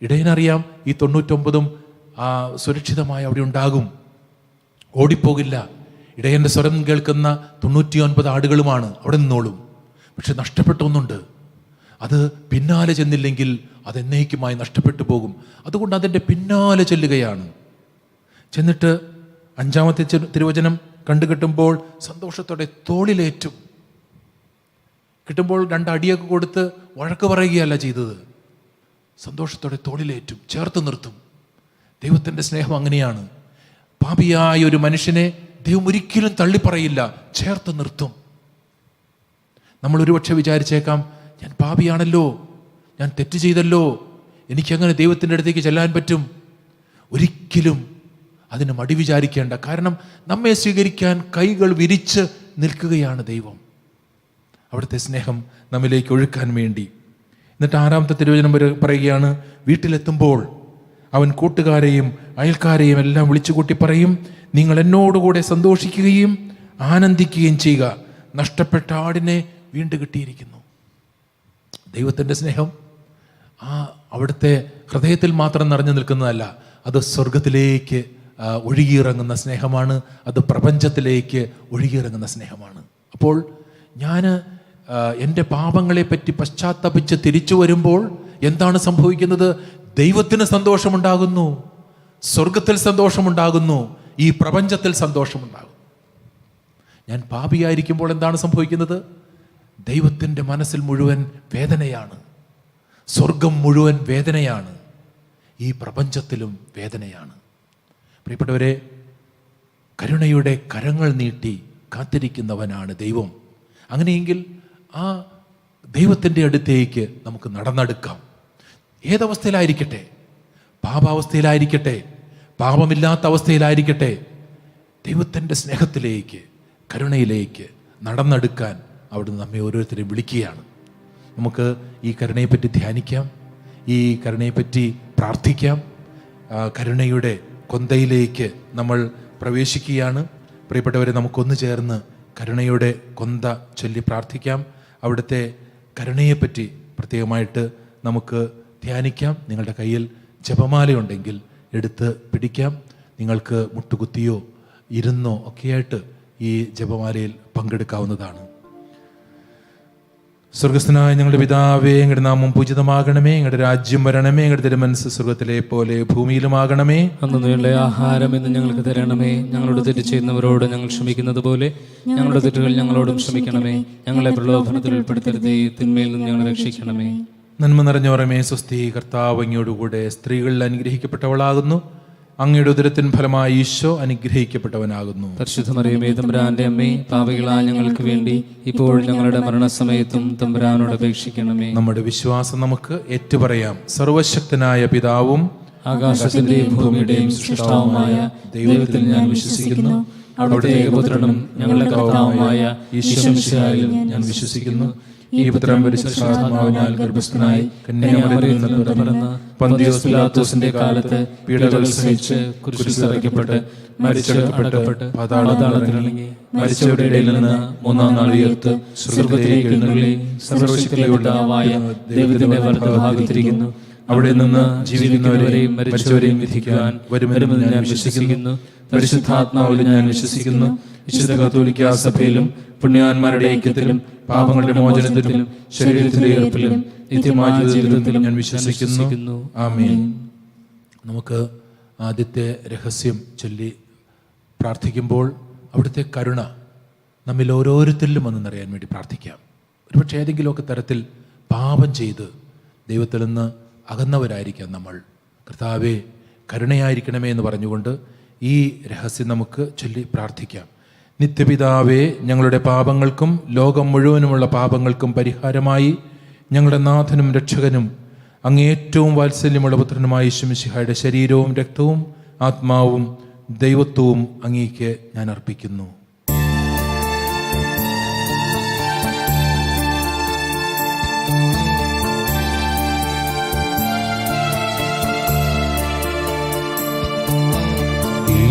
ഇടയനറിയാം ഈ 99 സുരക്ഷിതമായി അവിടെ ഉണ്ടാകും, ഓടിപ്പോകില്ല. ഇടയൻ്റെ സ്വരം കേൾക്കുന്ന 99 ആടുകളുമാണ് അവിടെ നിന്നോളും. പക്ഷെ നഷ്ടപ്പെട്ട ഒന്നുണ്ട്, അത് പിന്നാലെ ചെന്നില്ലെങ്കിൽ അതെന്നേക്കുമായി നഷ്ടപ്പെട്ടു പോകും. അതുകൊണ്ട് അതിൻ്റെ പിന്നാലെ ചെല്ലുകയാണ്. ചെന്നിട്ട് 5-ാമത്തെ തിരുവചനം കണ്ടുകിട്ടുമ്പോൾ സന്തോഷത്തോടെ തോളിലേറ്റും. കിട്ടുമ്പോൾ 2 അടിയൊക്കെ കൊടുത്ത് വഴക്ക് പറയുകയല്ല ചെയ്തത്. സന്തോഷത്തോടെ തോളിലേറ്റും, ചേർത്ത് നിർത്തും. ദൈവത്തിൻ്റെ സ്നേഹം അങ്ങനെയാണ്. പാപിയായ ഒരു മനുഷ്യനെ ദൈവം ഒരിക്കലും തള്ളിപ്പറയില്ല, ചേർത്ത് നിർത്തും. നമ്മൾ ഒരുപക്ഷെ വിചാരിച്ചേക്കാം, ഞാൻ പാപിയാണല്ലോ, ഞാൻ തെറ്റ് ചെയ്തല്ലോ, എനിക്കങ്ങനെ ദൈവത്തിൻ്റെ അടുത്തേക്ക് ചെല്ലാൻ പറ്റും. ഒരിക്കലും അതിന് മടി വിചാരിക്കേണ്ട. കാരണം നമ്മെ സ്വീകരിക്കാൻ കൈകൾ വിരിച്ച് നിൽക്കുകയാണ് ദൈവം, അവിടുത്തെ സ്നേഹം നമ്മിലേക്ക് ഒഴുക്കാൻ വേണ്ടി. എന്നിട്ട് 6-ാമത്തെ തിരുവചനം പറയുകയാണ്: വീട്ടിലെത്തുമ്പോൾ അവൻ കൂട്ടുകാരെയും അയൽക്കാരെയും എല്ലാം വിളിച്ചുകൂട്ടി പറയും, നിങ്ങൾ എന്നോടുകൂടെ സന്തോഷിക്കുകയും ആനന്ദിക്കുകയും ചെയ്യുക, നഷ്ടപ്പെട്ട ആടിനെ വീണ്ടും കിട്ടിയിരിക്കുന്നു. ദൈവത്തിൻ്റെ സ്നേഹം അവിടുത്തെ ഹൃദയത്തിൽ മാത്രം നിറഞ്ഞു നിൽക്കുന്നതല്ല, അത് സ്വർഗത്തിലേക്ക് ഒഴുകിയിറങ്ങുന്ന സ്നേഹമാണ്, അത് പ്രപഞ്ചത്തിലേക്ക് ഒഴുകിയിറങ്ങുന്ന സ്നേഹമാണ്. അപ്പോൾ ഞാൻ എൻ്റെ പാപങ്ങളെപ്പറ്റി പശ്ചാത്തപിച്ച് തിരിച്ചു വരുമ്പോൾ എന്താണ് സംഭവിക്കുന്നത്? ദൈവത്തിന് സന്തോഷമുണ്ടാകുന്നു, സ്വർഗത്തിൽ സന്തോഷമുണ്ടാകുന്നു, ഈ പ്രപഞ്ചത്തിൽ സന്തോഷമുണ്ടാകും. ഞാൻ പാപിയായിരിക്കുമ്പോൾ എന്താണ് സംഭവിക്കുന്നത്? ദൈവത്തിൻ്റെ മനസ്സിൽ മുഴുവൻ വേദനയാണ്, സ്വർഗം മുഴുവൻ വേദനയാണ്, ഈ പ്രപഞ്ചത്തിലും വേദനയാണ്. പ്രിയപ്പെട്ടവരെ, കരുണയുടെ കരങ്ങൾ നീട്ടി കാത്തിരിക്കുന്നവനാണ് ദൈവം. അങ്ങനെയെങ്കിൽ ആ ദൈവത്തിൻ്റെ അടുത്തേക്ക് നമുക്ക് നടന്നെടുക്കാം. ഏതവസ്ഥയിലായിരിക്കട്ടെ, പാപാവസ്ഥയിലായിരിക്കട്ടെ, പാപമില്ലാത്ത അവസ്ഥയിലായിരിക്കട്ടെ, ദൈവത്തിൻ്റെ സ്നേഹത്തിലേക്ക്, കരുണയിലേക്ക് നടന്നെടുക്കാൻ അവിടുന്ന് നമ്മെ ഓരോരുത്തരെയും വിളിക്കുകയാണ്. നമുക്ക് ഈ കരുണയെപ്പറ്റി ധ്യാനിക്കാം, ഈ കരുണയെപ്പറ്റി പ്രാർത്ഥിക്കാം. കരുണയുടെ കൊന്തയിലേക്ക് നമ്മൾ പ്രവേശിക്കുകയാണ്. പ്രിയപ്പെട്ടവരെ, നമുക്കൊന്ന് ചേർന്ന് കരുണയുടെ കൊന്ത ചൊല്ലി പ്രാർത്ഥിക്കാം. അവിടുത്തെ കരുണയെപ്പറ്റി പ്രത്യേകമായിട്ട് നമുക്ക് ധ്യാനിക്കാം. നിങ്ങളുടെ കയ്യിൽ ജപമാലയുണ്ടെങ്കിൽ എടുത്ത് പിടിക്കാം. നിങ്ങൾക്ക് മുട്ടുകുത്തിയോ ഇരുന്നോ ഒക്കെയായിട്ട് ഈ ജപമാലയിൽ പങ്കെടുക്കാവുന്നതാണ്. സ്വർഗസ്ഥനായ ഞങ്ങളുടെ പിതാവേ, ഞങ്ങളുടെ നാമം പൂജിതമാകണമേ, ഞങ്ങളുടെ രാജ്യം വരണമേ, ഞങ്ങളുടെ തിരുമനസ്സ് സ്വർഗത്തിലെ പോലെ ഭൂമിയിലുമാകണമേ. അന്നേയുള്ള ആഹാരം ഇന്ന് ഞങ്ങൾക്ക് തരണമേ. ഞങ്ങളോട് തെറ്റ് ചെയ്യുന്നവരോട് ഞങ്ങൾ ക്ഷമിക്കുന്നത് പോലെ ഞങ്ങളുടെ തെറ്റുകൾ ഞങ്ങളോടും ക്ഷമിക്കണമേ. ഞങ്ങളെ പ്രലോഭനത്തിൽ ഉൾപ്പെടുത്തരുതേ, തിന്മയിൽ നിന്ന് ഞങ്ങളെ രക്ഷിക്കണമേ. നന്മ നിറഞ്ഞവരമേ, സ്വസ്തി, കർത്താവ് അങ്ങയോടുകൂടെ സ്ത്രീകളിൽ അനുഗ്രഹിക്കപ്പെട്ടവളാകുന്നു. അങ്ങയുടെ ഉദരത്തിൻ ഫലമായി ഈശോ അനുഗ്രഹിക്കപ്പെട്ടവനാകുന്നു. പരിശുദ്ധ മറിയമേ, തമ്പുരാന്റെ അമ്മേ, പാപികളായ ഞങ്ങൾക്ക് വേണ്ടി ഇപ്പോൾ ഞങ്ങളുടെ മരണസമയത്തും തമ്പുരാനോട് അപേക്ഷിക്കണമേ. നമ്മുടെ വിശ്വാസം നമുക്ക് ഏറ്റുപറയാം. സർവശക്തനായ പിതാവും ആകാശത്തിന്റെയും ഭൂമിയുടെയും സൃഷ്ടാവുമായ ദൈവത്തിൽ ഞാൻ വിശ്വസിക്കുന്നു. അവിടുത്തെ ഏകപുത്രനും ഞങ്ങളുടെ കർത്താവുമായ ഈശോ മിശിഹായിലും ഞാൻ വിശ്വസിക്കുന്നു. ഈ പുത്രൻ പരിശുദ്ധാത്മാവിനാൽ ഗർഭസ്ഥനായി കന്യാമറിയത്തിൽ നിന്ന് പിറന്ന് പന്തിയോസ് പിലാത്തോസിന്റെ കാലത്ത് പീഡകൾ സഹിച്ച് കുരിശിൽ തറയ്ക്കപ്പെട്ട് മരിച്ചടക്കപ്പെട്ട് പാതാളത്തിൽ ഇറങ്ങി മരിച്ചവരുടെ ഇടയിൽ നിന്ന് മൂന്നാം നാൾ ഉയർത്ത് സ്വർഗ്ഗത്തിലേക്ക് എഴുന്നള്ളി സർവ്വശക്തിയുള്ള പിതാവായ ദൈവത്തിന്റെ വലത്തുഭാഗത്തിരിക്കുന്നു. അവിടെ നിന്ന് ജീവിക്കുന്നവരെയും മരിച്ചവരെയും വിധിക്കുവാൻ വരുമെന്ന് ഞാൻ വിശ്വസിക്കുന്നു. പരിശുദ്ധാത്മാവിൽ ഞാൻ വിശ്വസിക്കുന്നു. വിശുദ്ധ കത്തോലിക്കാ സഭയിലും പുണ്യാന്മാരുടെ ഐക്യത്തിലും പാപങ്ങളുടെ മോചനത്തിലും ശരീരത്തിന്റെ ഉയർപ്പിലും നിത്യമായ ജീവിതത്തിലും ഞാൻ വിശ്വസിക്കുന്നു. ആമേൻ. നമുക്ക് ആദ്യത്തെ രഹസ്യം ചൊല്ലി പ്രാർത്ഥിക്കുമ്പോൾ അവിടുത്തെ കരുണ നമ്മിൽ ഓരോരുത്തരിലും വന്നെന്നറിയാൻ വേണ്ടി പ്രാർത്ഥിക്കാം. ഒരുപക്ഷെ ഏതെങ്കിലുമൊക്കെ തരത്തിൽ പാപം ചെയ്ത് ദൈവത്തിൽ നിന്ന് അകന്നവരായിരിക്കാം നമ്മൾ. കർത്താവേ, കരുണയായിരിക്കണമേ എന്ന് പറഞ്ഞുകൊണ്ട് ഈ രഹസ്യം നമുക്ക് ചൊല്ലി പ്രാർത്ഥിക്കാം. നിത്യപിതാവേ, ഞങ്ങളുടെ പാപങ്ങൾക്കും ലോകം മുഴുവനുമുള്ള പാപങ്ങൾക്കും പരിഹാരമായി ഞങ്ങളുടെ നാഥനും രക്ഷകനും അങ്ങ് ഏറ്റവും വാത്സല്യമുള്ള പുത്രനുമായ യേശു മിശിഹായുടെ ശരീരവും രക്തവും ആത്മാവും ദൈവത്വവും അങ്ങേക്ക് ഞാൻ അർപ്പിക്കുന്നു.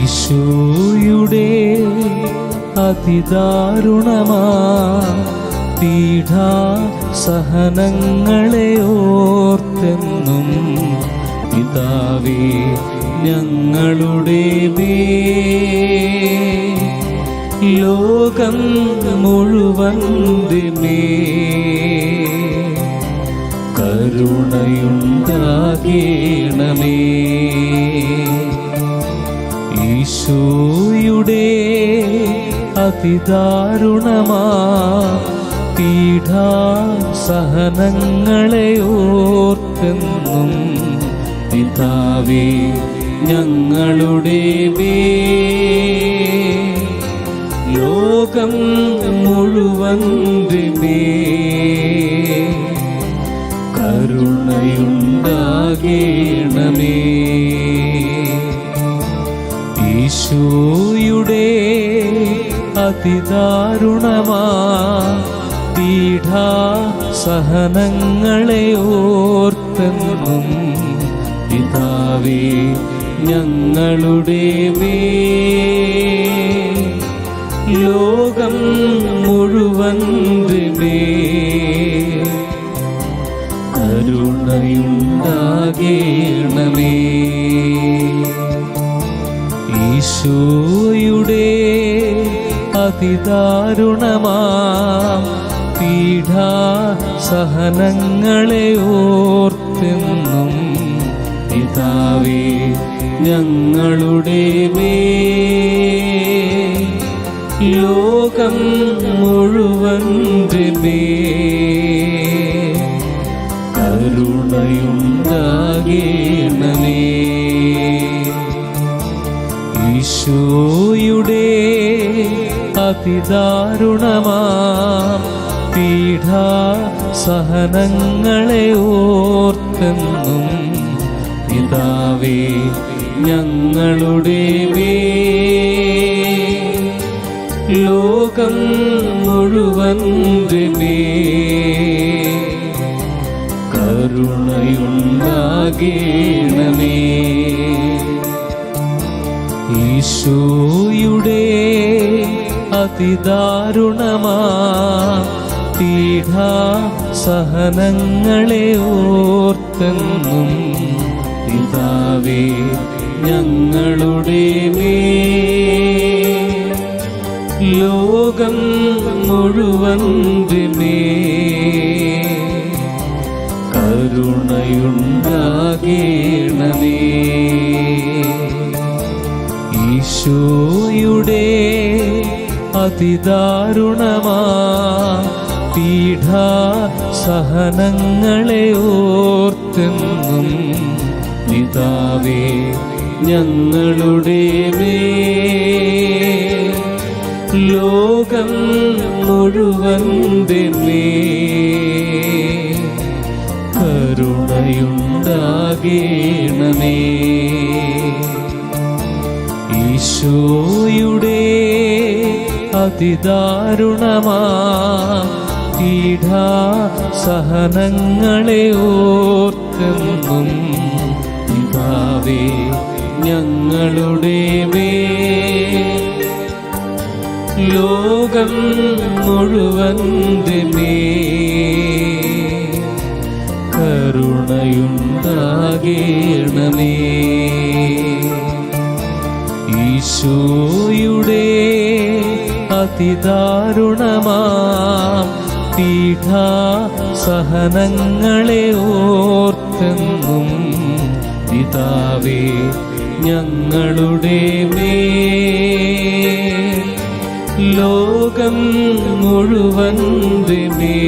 ഈശോയുടെ അതിദാരുണമാ പീഡാ സഹനങ്ങളെ ഓർത്തെന്നും പിതാവേ ഞങ്ങളുടെ ലോകം മുഴുവൻ്റെ കരുണയുണ്ടാകേണമേ. ഈശോയുടെ അതിദാരുണമാ പീഡാ സഹനങ്ങളെ ഓർത്തെന്നും പിതാവേ ഞങ്ങളുടെ ലോകം മുഴുവൻ്റെ കരുണയുണ്ടാകേണമേ. ഈശോയുടെ അതിദാരുണമാ പീഡാ സഹനങ്ങളെ ഓർത്തെന്നും പിതാവേ ഞങ്ങളുടെ ലോകം മുഴുവൻ്റെ കരുണയുണ്ടാകേണമേ. ഈശോയുടെ അതിദാരുണമാ പീഡാ സഹനങ്ങളെ ഓർത്തെന്നും പിതാവേ ഞങ്ങളുടെ ലോകം മുഴുവൻ്റെ കരുണയുണ്ടാകേണമേ. ഈശോയുടെ അതിദാരുണമാ പീഡാ സഹനങ്ങളെ ഓർത്തെന്നും പിതാവേ ഞങ്ങളുടെ മേൽ ലോകം മുഴുവൻ്റെ മേൽ കരുണയുണ്ടാകേണമേ. ഈശോയുടെ അതിദാരുണമാ പീഡാസഹനങ്ങളെ ഓർത്തെന്നും പിതാവേ ഞങ്ങളുടെ മേൽ ലോകം മുഴുവൻ്റെ മേൽ കരുണയുണ്ടാകേണമേ. ഈശോയുടെ അതിദാരുണമാ പീഡാസഹനങ്ങളെ ഓർത്തെന്നും പിതാവേ ഞങ്ങളുടെ മേൽ ലോകം മുഴുവൻ്റെ മേൽ കരുണയുണ്ടാകേണമേ. ഈശോയുടെ അതിദാരുണമാ പീഡാസഹനങ്ങളെ ഓർത്തെന്നും പിതാവേ ഞങ്ങളുടെ മേൽ ലോകം മുഴുവൻ്റെ മേൽ കരുണയുണ്ടാകേണമേ. ഈശോയുടെ അതിദാരുണമാ പീഡാസഹനങ്ങളെ ഓർത്തെന്നും പിതാവേ ഞങ്ങളുടെ മേൽ ലോകം മുഴുവൻ്റെ മേൽ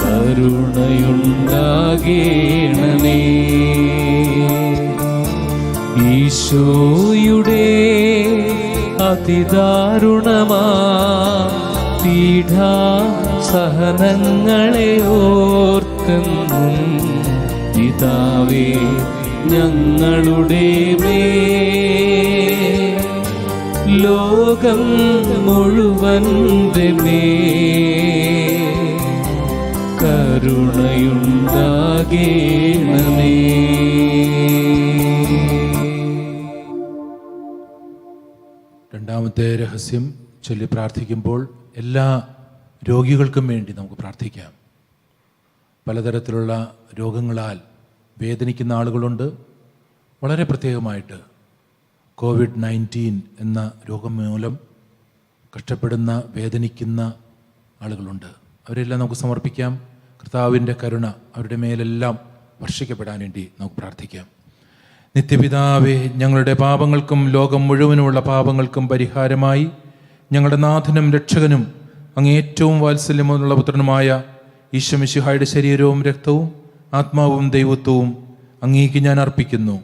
കരുണയുണ്ടാകേണമേ. ഈശോയുടെ അതിദാരുണമാ പീഡാസഹനങ്ങളെ ഓർത്തെന്നും പിതാവേ ഞങ്ങളുടെ മേൽ ലോകം മുഴുവൻ്റെ മേൽ കരുണയുണ്ടാകേണമേ. രണ്ടാമത്തെ രഹസ്യം ചൊല്ലി പ്രാർത്ഥിക്കുമ്പോൾ എല്ലാ രോഗികൾക്കും വേണ്ടി നമുക്ക് പ്രാർത്ഥിക്കാം. പലതരത്തിലുള്ള രോഗങ്ങളാൽ വേദനിക്കുന്ന ആളുകളുണ്ട്. വളരെ പ്രത്യേകമായിട്ട് COVID-19 എന്ന രോഗം മൂലം കഷ്ടപ്പെടുന്ന വേദനിക്കുന്ന ആളുകളുണ്ട്. അവരെല്ലാം നമുക്ക് സമർപ്പിക്കാം. കർത്താവിൻ്റെ കരുണ അവരുടെ മേലെല്ലാം വർഷിക്കപ്പെടാൻ വേണ്ടി നമുക്ക് പ്രാർത്ഥിക്കാം. നിത്യപിതാവേ, ഞങ്ങളുടെ പാപങ്ങൾക്കും ലോകം മുഴുവനുമുള്ള പാപങ്ങൾക്കും പരിഹാരമായി ഞങ്ങളുടെ നാഥനും രക്ഷകനും അങ്ങ് ഏറ്റവും വാത്സല്യമുള്ള പുത്രനുമായ ഈശോ മിശിഹായുടെ ശരീരവും രക്തവും ആത്മാവും ദൈവത്വവും അങ്ങേക്ക് ഞാൻ അർപ്പിക്കുന്നു.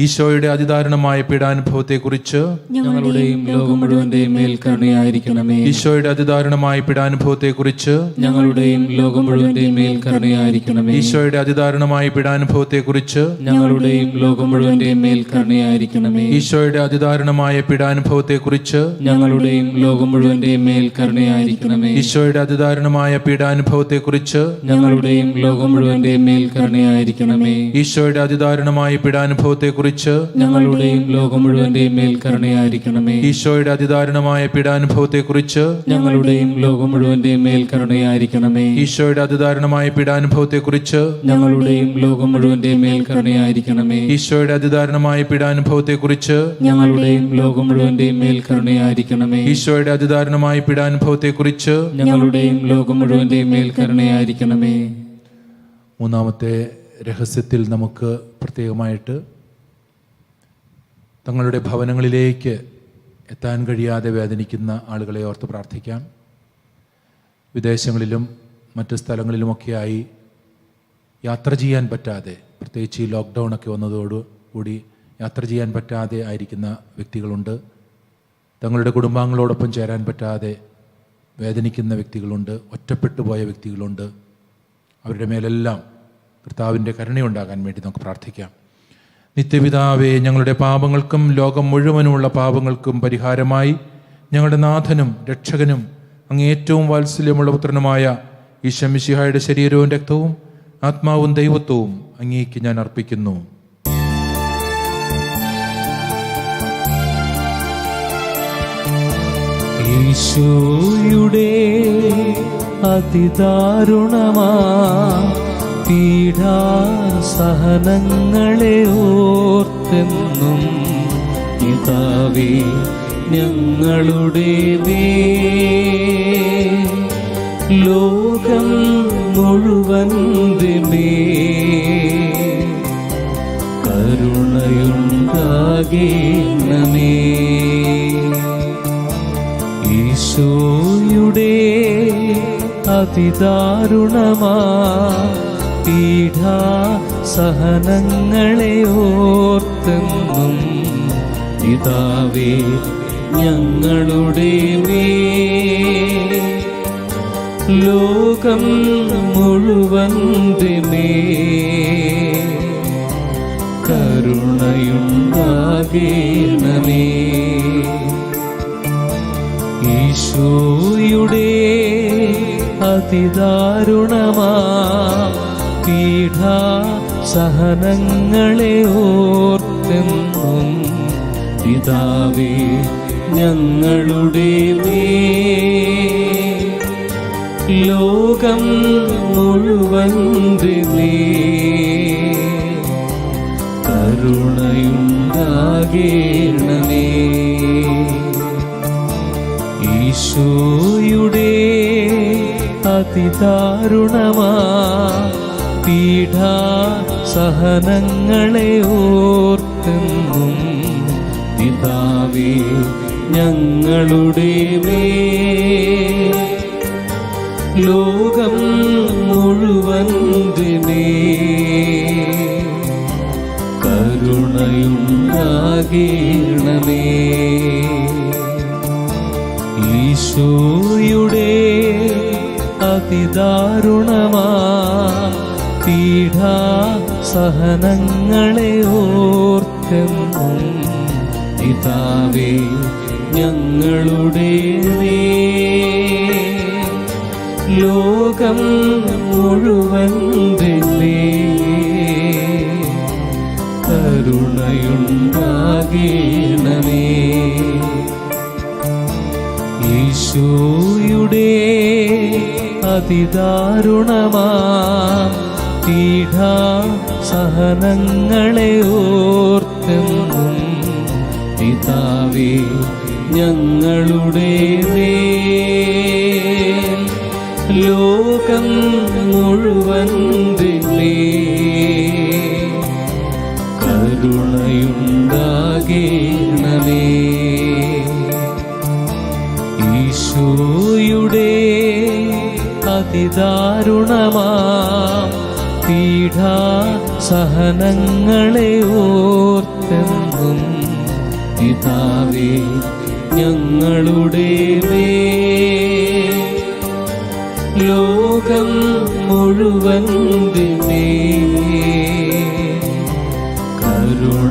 ഈശോയുടെ അതിദാരുണമായ പീഡാനുഭവത്തെക്കുറിച്ച് ഞങ്ങളുടെയും ലോകം മുഴുവന്റെയും മേൽ കരുണയായിരിക്കണമേ. ഈശോയുടെ അതിദാരുണമായ പീഡാനുഭവത്തെക്കുറിച്ച് ഞങ്ങളുടെയും ലോകം മുഴുവന്റെയും മേൽ കരുണയായിരിക്കണമേ. ഈശോയുടെ അതിദാരുണമായ പീഡാനുഭവത്തെക്കുറിച്ച് ഞങ്ങളുടെയും ലോകം മുഴുവന്റെയും മേൽ കരുണയായിരിക്കണമേ. ഈശോയുടെ അതിദാരുണമായ പീഡാനുഭവത്തെക്കുറിച്ച് ഞങ്ങളുടെയും ലോകം മുഴുവന്റെയും മേൽ കരുണയായിരിക്കണമേ. ഈശോയുടെ അതിദാരുണമായ പീഡാനുഭവത്തെക്കുറിച്ച് ഞങ്ങളുടെയും ലോകം മുഴുവന്റെയും മേൽ കരുണയായിരിക്കണമേ. ഈശോയുടെ അതിദാരുണമായ പീഡാനുഭവത്തെക്കുറിച്ച് ഞങ്ങളുടെയും ലോകം മുഴുവന്റെയും മേൽ കരുണയായിരിക്കണമേ. ഈശോയുടെ അതിദാരുണമായ പീഡാനുഭവത്തെക്കുറിച്ച് ഞങ്ങളുടെയും ലോകം മുഴുവന്റെയും മേൽ കരുണയായിരിക്കണമേ. ഈശോയുടെ അതിദാരുണമായ പീഡാനുഭവത്തെക്കുറിച്ച് ഞങ്ങളുടെയും ലോകം മുഴുവന്റെയും മേൽ കരുണയായിരിക്കണമേ. ഈശോയുടെ അതിദാരുണമായ പീഡാനുഭവത്തെക്കുറിച്ച് ഞങ്ങളുടെയും ലോകം മുഴുവന്റെയും മേൽ കരുണയായിരിക്കണമേ. ഈശോയുടെ അതിദാരുണമായ പീഡാനുഭവത്തെക്കുറിച്ച് ഞങ്ങളുടെയും ലോകം മുഴുവന്റെയും മേൽ കരുണയായിരിക്കണമേ. മൂന്നാമത്തെ രഹസ്യത്തിൽ നമുക്ക് പ്രത്യേകമായിട്ട് തങ്ങളുടെ ഭവനങ്ങളിലേക്ക് എത്താൻ കഴിയാതെ വേദനിക്കുന്ന ആളുകളെ ഓർത്ത് പ്രാർത്ഥിക്കാം. വിദേശങ്ങളിലും മറ്റ് സ്ഥലങ്ങളിലുമൊക്കെയായി യാത്ര ചെയ്യാൻ പറ്റാതെ, പ്രത്യേകിച്ച് ഈ ലോക്ക്ഡൗണൊക്കെ വന്നതോടുകൂടി യാത്ര ചെയ്യാൻ പറ്റാതെ ആയിരിക്കുന്ന വ്യക്തികളുണ്ട്. തങ്ങളുടെ കുടുംബാംഗങ്ങളോടൊപ്പം ചേരാൻ പറ്റാതെ വേദനിക്കുന്ന വ്യക്തികളുണ്ട്, ഒറ്റപ്പെട്ടു പോയ വ്യക്തികളുണ്ട്. അവരുടെ മേലെല്ലാം കർത്താവിൻ്റെ കരുണയുണ്ടാകാൻ വേണ്ടി നമുക്ക് പ്രാർത്ഥിക്കാം. നിത്യപിതാവേ, ഞങ്ങളുടെ പാപങ്ങൾക്കും ലോകം മുഴുവനുമുള്ള പാപങ്ങൾക്കും പരിഹാരമായി ഞങ്ങളുടെ നാഥനും രക്ഷകനും അങ്ങ് ഏറ്റവും വാത്സല്യമുള്ള പുത്രനുമായ ഈശോ മിശിഹായുടെ ശരീരവും രക്തവും ആത്മാവും ദൈവത്വവും അങ്ങേക്ക് ഞാൻ അർപ്പിക്കുന്നു. ഈശോയുടെ അതിദാരുണമാ പീഡാസഹനങ്ങളെ ഓർത്തെന്നും പിതാവേ ഞങ്ങളുടെ മേൽ ലോകം മുഴുവന്റെ മേൽ കരുണയുണ്ടാകേണമേ. ഈശോയുടെ അതിദാരുണമാ പീഡാസഹനങ്ങളെ ഓർത്തെന്നും പിതാവേ ഞങ്ങളുടെ മേൽ ലോകം മുഴുവന്റെ മേൽ കരുണയുണ്ടാകേണമേ. ഈശോയുടെ അതിദാരുണമാ പീഡാസഹനങ്ങളെ ഓർത്തെന്നും പിതാവേ ഞങ്ങളുടെ മേൽ ലോകം മുഴുവന്റെ മേൽ കരുണയുണ്ടാകേണമേ. ഈശോയുടെ അതിദാരുണമാ പീഡാസഹനങ്ങളെ ഓർത്തെന്നും പിതാവേ ഞങ്ങളുടെ മേൽ ലോകം മുഴുവന്റെ മേൽ കരുണയുണ്ടാകേണമേ. ഈശോയുടെ അതിദാരുണമാ പീഡാസഹനങ്ങളെ ഓർത്തെന്നും പിതാവേ ഞങ്ങളുടെ മേൽ ലോകം മുഴുവന്റെ മേൽ കരുണയുണ്ടാകേണമേ. ഈശോയുടെ അതിദാരുണമാ പീഡാസഹനങ്ങളെ ഓർത്തെന്നും പിതാവേ ഞങ്ങളുടെ മേൽ ലോകം മുഴുവന്റെ മേൽ കരുണയുണ്ടാകേണമേ. ഈശോയുടെ അതിദാരുണമാ പീഡാസഹനങ്ങളെ ഓർത്തെന്നും പിതാവേ ഞങ്ങളുടെ മേൽ ലോകം മുഴുവന്റെ മേൽ കരുണയുണ്ടാകേണമേ.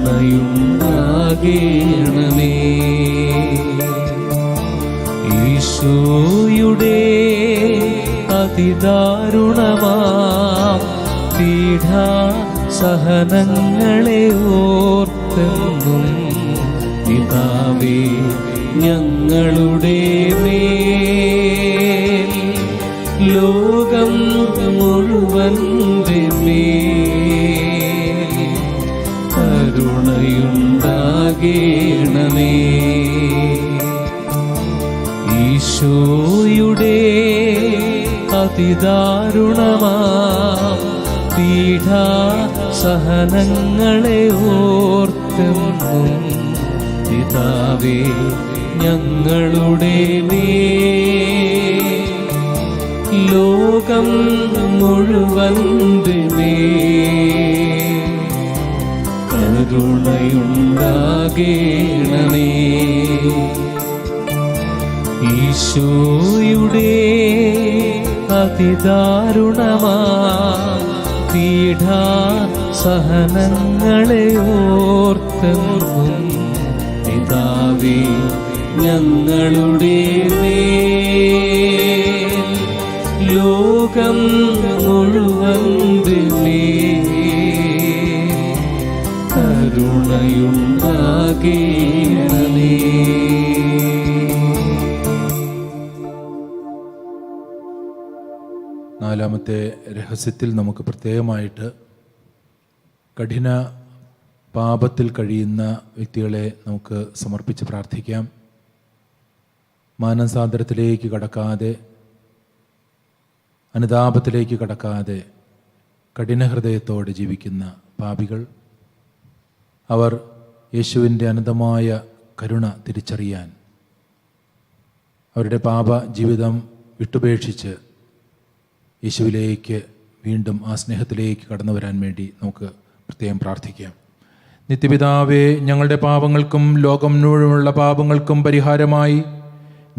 ഈശോയുടെ അതിദാരുണമാ പീഡാസഹനങ്ങളെ ഓർത്തെന്നും പിതാവേ ഞങ്ങളുടെ മേൽ ലോകം മുഴുവന്റെ മേൽ കരുണയുണ്ടാകേണമേ. ഈശോയുടെ അതിദാരുണമാ പീഡാസഹനങ്ങളെ ഓർത്തെന്നും പിതാവേ ഞങ്ങളുടെ മേൽ ലോകം മുഴുവന്റെ മേൽ കരുണയുണ്ടാകേണമേ. ഈശോയുടെ അതിദാരുണമാ പീഡാസഹനങ്ങളെ ഓർത്തെന്നും പിതാവേ ഞങ്ങളുടെ മേൽ ലോകം മുഴുവന്റെ മേൽ കരുണയുണ്ടാകേണമേ. നാലാമത്തെ രഹസ്യത്തിൽ നമുക്ക് പ്രത്യേകമായിട്ട് കഠിന പാപത്തിൽ കഴിയുന്ന വ്യക്തികളെ നമുക്ക് സമർപ്പിച്ച് പ്രാർത്ഥിക്കാം. മാനസാന്തരത്തിലേക്ക് കടക്കാതെ, അനുതാപത്തിലേക്ക് കടക്കാതെ കഠിന ഹൃദയത്തോടെ ജീവിക്കുന്ന പാപികൾ, അവർ യേശുവിൻ്റെ അനന്തമായ കരുണ തിരിച്ചറിയാൻ, അവരുടെ പാപ ജീവിതം വിട്ടുപേക്ഷിച്ച് യേശുവിലേക്ക് വീണ്ടും ആ സ്നേഹത്തിലേക്ക് കടന്നു വരാൻ വേണ്ടി നമുക്ക് പ്രത്യേകം പ്രാർത്ഥിക്കാം. നിത്യപിതാവേ, ഞങ്ങളുടെ പാപങ്ങൾക്കും ലോകം മുഴുവനുള്ള പാപങ്ങൾക്കും പരിഹാരമായി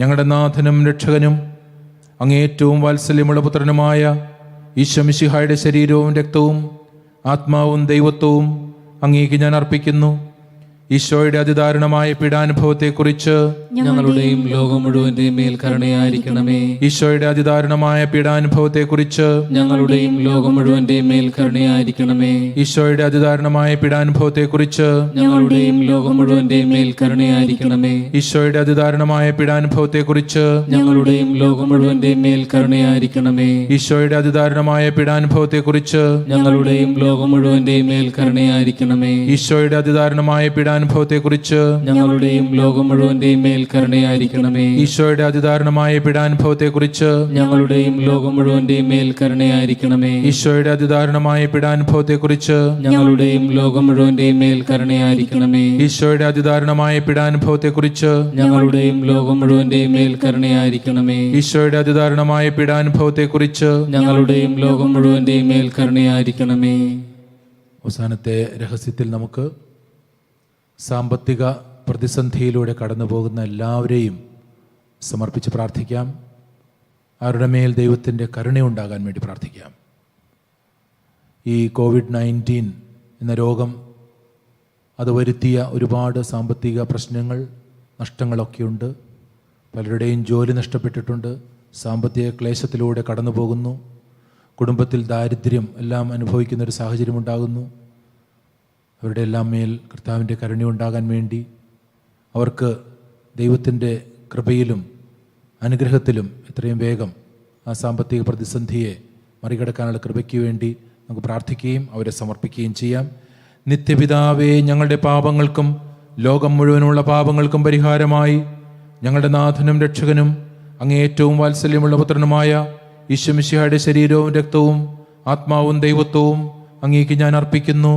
ഞങ്ങളുടെ നാഥനും രക്ഷകനും അങ്ങേറ്റവും വാത്സല്യമുള്ള പുത്രനുമായ ഈശോ മിശിഹായുടെ ശരീരവും രക്തവും ആത്മാവും ദൈവത്വവും അങ്ങേക്ക് ഞാൻ അർപ്പിക്കുന്നു. ഈശോയുടെ അതിദാരുണമായ പീഡാനുഭവത്തെക്കുറിച്ച് ഞങ്ങളുടെയും ലോകം മുഴുവന്റെയും മേൽ കരുണയായിരിക്കണമേ. ഈശോയുടെ അതിദാരുണമായ പീഡാനുഭവത്തെക്കുറിച്ച് ഞങ്ങളുടെയും ലോകം മുഴുവന്റെയും മേൽ കരുണയായിരിക്കണമേ. ഈശോയുടെ അതിദാരുണമായ പീഡാനുഭവത്തെക്കുറിച്ച് ഞങ്ങളുടെയും ലോകം മുഴുവന്റെയും മേൽ കരുണയായിരിക്കണമേ. ഈശോയുടെ അതിദാരുണമായ പീഡാനുഭവത്തെക്കുറിച്ച് ഞങ്ങളുടെയും ലോകം മുഴുവന്റെയും മേൽ കരുണയായിരിക്കണമേ. ഈശോയുടെ അതിദാരുണമായ പീഡാനുഭവത്തെക്കുറിച്ച് ഞങ്ങളുടെയും ലോകം മുഴുവന്റെയും മേൽ കരുണയായിരിക്കണമേ. ഈശോയുടെ അതിദാരുണമായ പീഡാനുഭവത്തെക്കുറിച്ച് ഞങ്ങളുടെയും ലോകം മുഴുവന്റെയും മേൽ കരുണയായിരിക്കണമേ. ഈശോയുടെ അതിദാരുണമായ പീഡാനുഭവത്തെക്കുറിച്ച് ഞങ്ങളുടെയും ലോകം മുഴുവന്റെയും മേൽ കരുണയായിരിക്കണമേ. ഈശോയുടെ അതിദാരുണമായ പീഡാനുഭവത്തെക്കുറിച്ച് ഞങ്ങളുടെയും ലോകം മുഴുവന്റെയും മേൽ കരുണയായിരിക്കണമേ. ഈശോയുടെ അതിദാരുണമായ പീഡാനുഭവത്തെക്കുറിച്ച് ഞങ്ങളുടെയും ലോകം മുഴുവന്റെയും മേൽ കരുണയായിരിക്കണമേ. ഈശോയുടെ അതിദാരുണമായ പീഡാനുഭവത്തെക്കുറിച്ച് ഞങ്ങളുടെയും ലോകം മുഴുവന്റെയും മേൽ കരുണയായിരിക്കണമേ. അവസാനത്തെ രഹസ്യത്തിൽ നമുക്ക് സാമ്പത്തിക പ്രതിസന്ധിയിലൂടെ കടന്നു പോകുന്ന എല്ലാവരെയും സമർപ്പിച്ച് പ്രാർത്ഥിക്കാം. അവരുടെ മേൽ ദൈവത്തിൻ്റെ കരുണയുണ്ടാകാൻ വേണ്ടി പ്രാർത്ഥിക്കാം. ഈ COVID-19 എന്ന രോഗം അത് വരുത്തിയ ഒരുപാട് സാമ്പത്തിക പ്രശ്നങ്ങൾ, നഷ്ടങ്ങളൊക്കെയുണ്ട്. പലരുടെയും ജോലി നഷ്ടപ്പെട്ടിട്ടുണ്ട്. സാമ്പത്തിക ക്ലേശത്തിലൂടെ കടന്നു പോകുന്നു. കുടുംബത്തിൽ ദാരിദ്ര്യം എല്ലാം അനുഭവിക്കുന്നൊരു സാഹചര്യം ഉണ്ടാകുന്നു. അവരുടെ എല്ലാം മേൽ കർത്താവിൻ്റെ കരുണയുണ്ടാകാൻ വേണ്ടി, അവർക്ക് ദൈവത്തിൻ്റെ കൃപയിലും അനുഗ്രഹത്തിലും എത്രയും വേഗം ആ സാമ്പത്തിക പ്രതിസന്ധിയെ മറികടക്കാനുള്ള കൃപയ്ക്ക് വേണ്ടി നമുക്ക് പ്രാർത്ഥിക്കുകയും അവരെ സമർപ്പിക്കുകയും ചെയ്യാം. നിത്യപിതാവേ, ഞങ്ങളുടെ പാപങ്ങൾക്കും ലോകം മുഴുവനുള്ള പാപങ്ങൾക്കും പരിഹാരമായി ഞങ്ങളുടെ നാഥനും രക്ഷകനും അങ്ങേ ഏറ്റവും വാത്സല്യമുള്ള പുത്രനുമായ ഈശോ മിശിഹായുടെ ശരീരവും രക്തവും ആത്മാവും ദൈവത്വവും അങ്ങേക്ക് ഞാൻ അർപ്പിക്കുന്നു.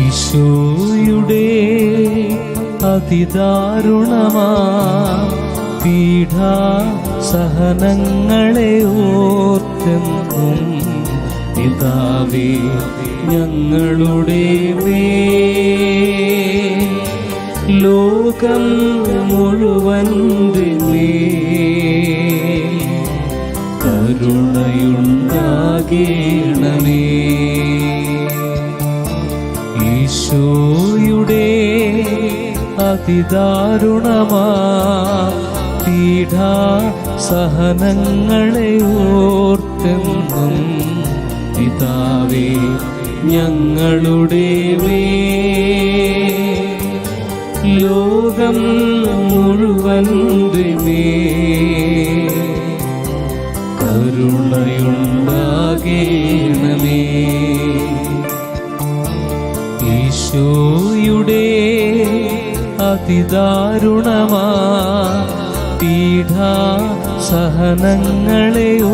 ഈശോയുടെ അതിദാരുണമാ പീഡാസഹനങ്ങളെ ഓർത്തെന്നും പിതാവേ ഞങ്ങളുടെ മേൽ ലോകം മുഴുവന്റെ മേൽ കരുണയുണ്ടാകേണമേ. ഈശോയുടെ അതിദാരുണമാ പീഡാസഹനങ്ങളെ ഓർത്തെന്നും പിതാവേ ഞങ്ങളുടെ മേൽ ലോകം മുഴുവന്റെ മേൽ കരുണയുണ്ടാകേണമേ. ഈശോയുടെ അതിദാരുണമാ പീഡാസഹനങ്ങളെ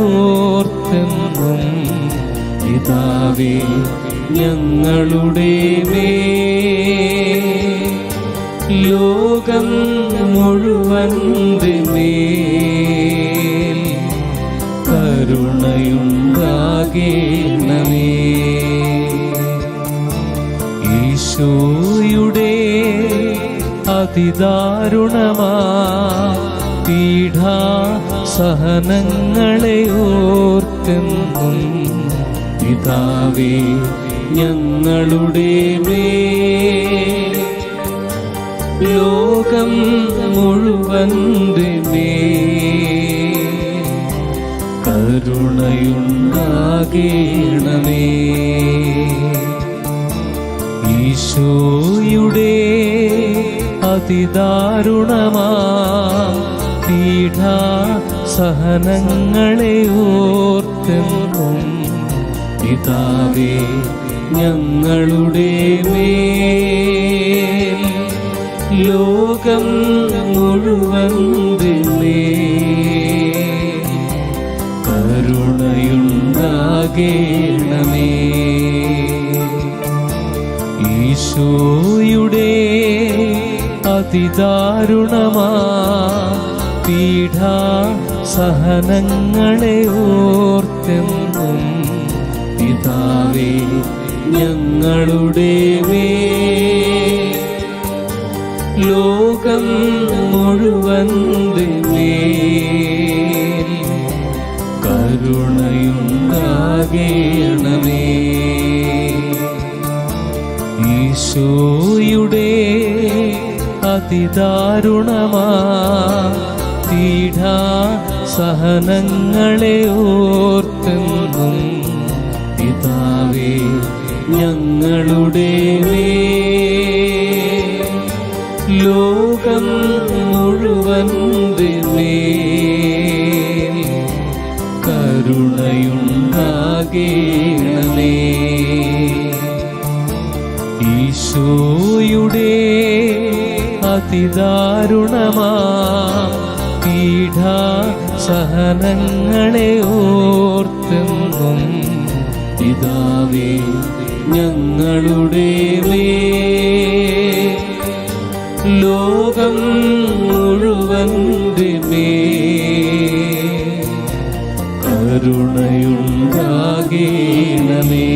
ഓർത്തെന്നും പിതാവേ ഞങ്ങളുടെ മേൽ ലോകം മുഴുവന്റെ മേൽ കരുണയുണ്ടാകേണമേ. ഈശോയുടെ അതിദാരുണമാ പീഡാസഹനങ്ങളെ ഓർത്തെന്നും പിതാവേ ഞങ്ങളുടെ മേൽ ലോകം മുഴുവന്റെ മേൽ കരുണയുണ്ടാകേണമേ. ഈശോയുടെ അതിദാരുണമാ പീഡാസഹനങ്ങളെ ഓർത്തെന്നും പിതാവേ ഞങ്ങളുടെ മേൽ ലോകം മുഴുവന്റെ മേൽ കരുണയുണ്ടാകേണമേ. ഈശോയുടെ അതിദാരുണമാ പീഡാസഹനങ്ങളെ ഓർത്തെന്നും പിതാവേ ഞങ്ങളുടെ മേൽ ലോകം മുഴുവന്റെ മേൽ കരുണയുണ്ടാകേണമേ. ഈശോയുടെ അതിദാരുണമാ പീഡാസഹനങ്ങളെ ഓർത്തെന്നും പിതാവേ ഞങ്ങളുടെ മേൽ ലോകം മുഴുവന്റെ മേൽ കരുണയുണ്ടാകേണമേ. ഈശോയുടെ അതിദാരുണമാ പീഡാസഹനങ്ങളെ ഓർത്തെന്നും പിതാവേ ഞങ്ങളുടെ മേൽ ലോകം മുഴുവന്റെ മേൽ കരുണയുണ്ടാകേണമേ.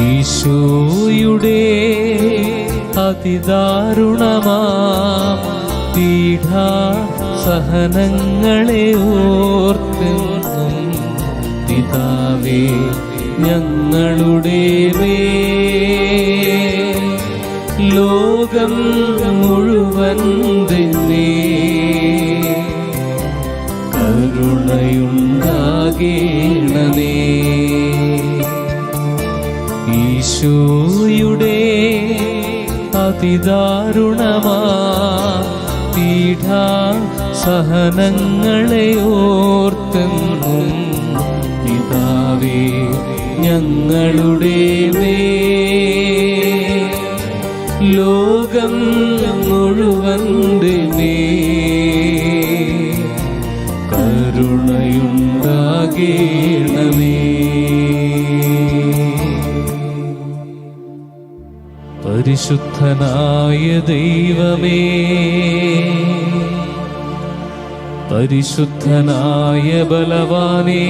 ഈശോയുടെ അതിദാരുണമാ പീഡാസഹനങ്ങളെ ഓർത്തെന്നും പിതാവേ ഞങ്ങളുടെ മേൽ ലോകം മുഴുവന്റെ മേൽ കരുണയുണ്ടാകേണമേ. ഈശോയുടെ അതിദാരുണമാ പീഡാസഹനങ്ങളെ ഓർത്തെന്നും പിതാവേ ഞങ്ങളുടെ മേൽ ലോകം മുഴുവന്റെ മേൽ കരുണയുണ്ടാകേണമേ. പരിശുദ്ധനായ ദൈവമേ, പരിശുദ്ധനായ ബലവാനേ,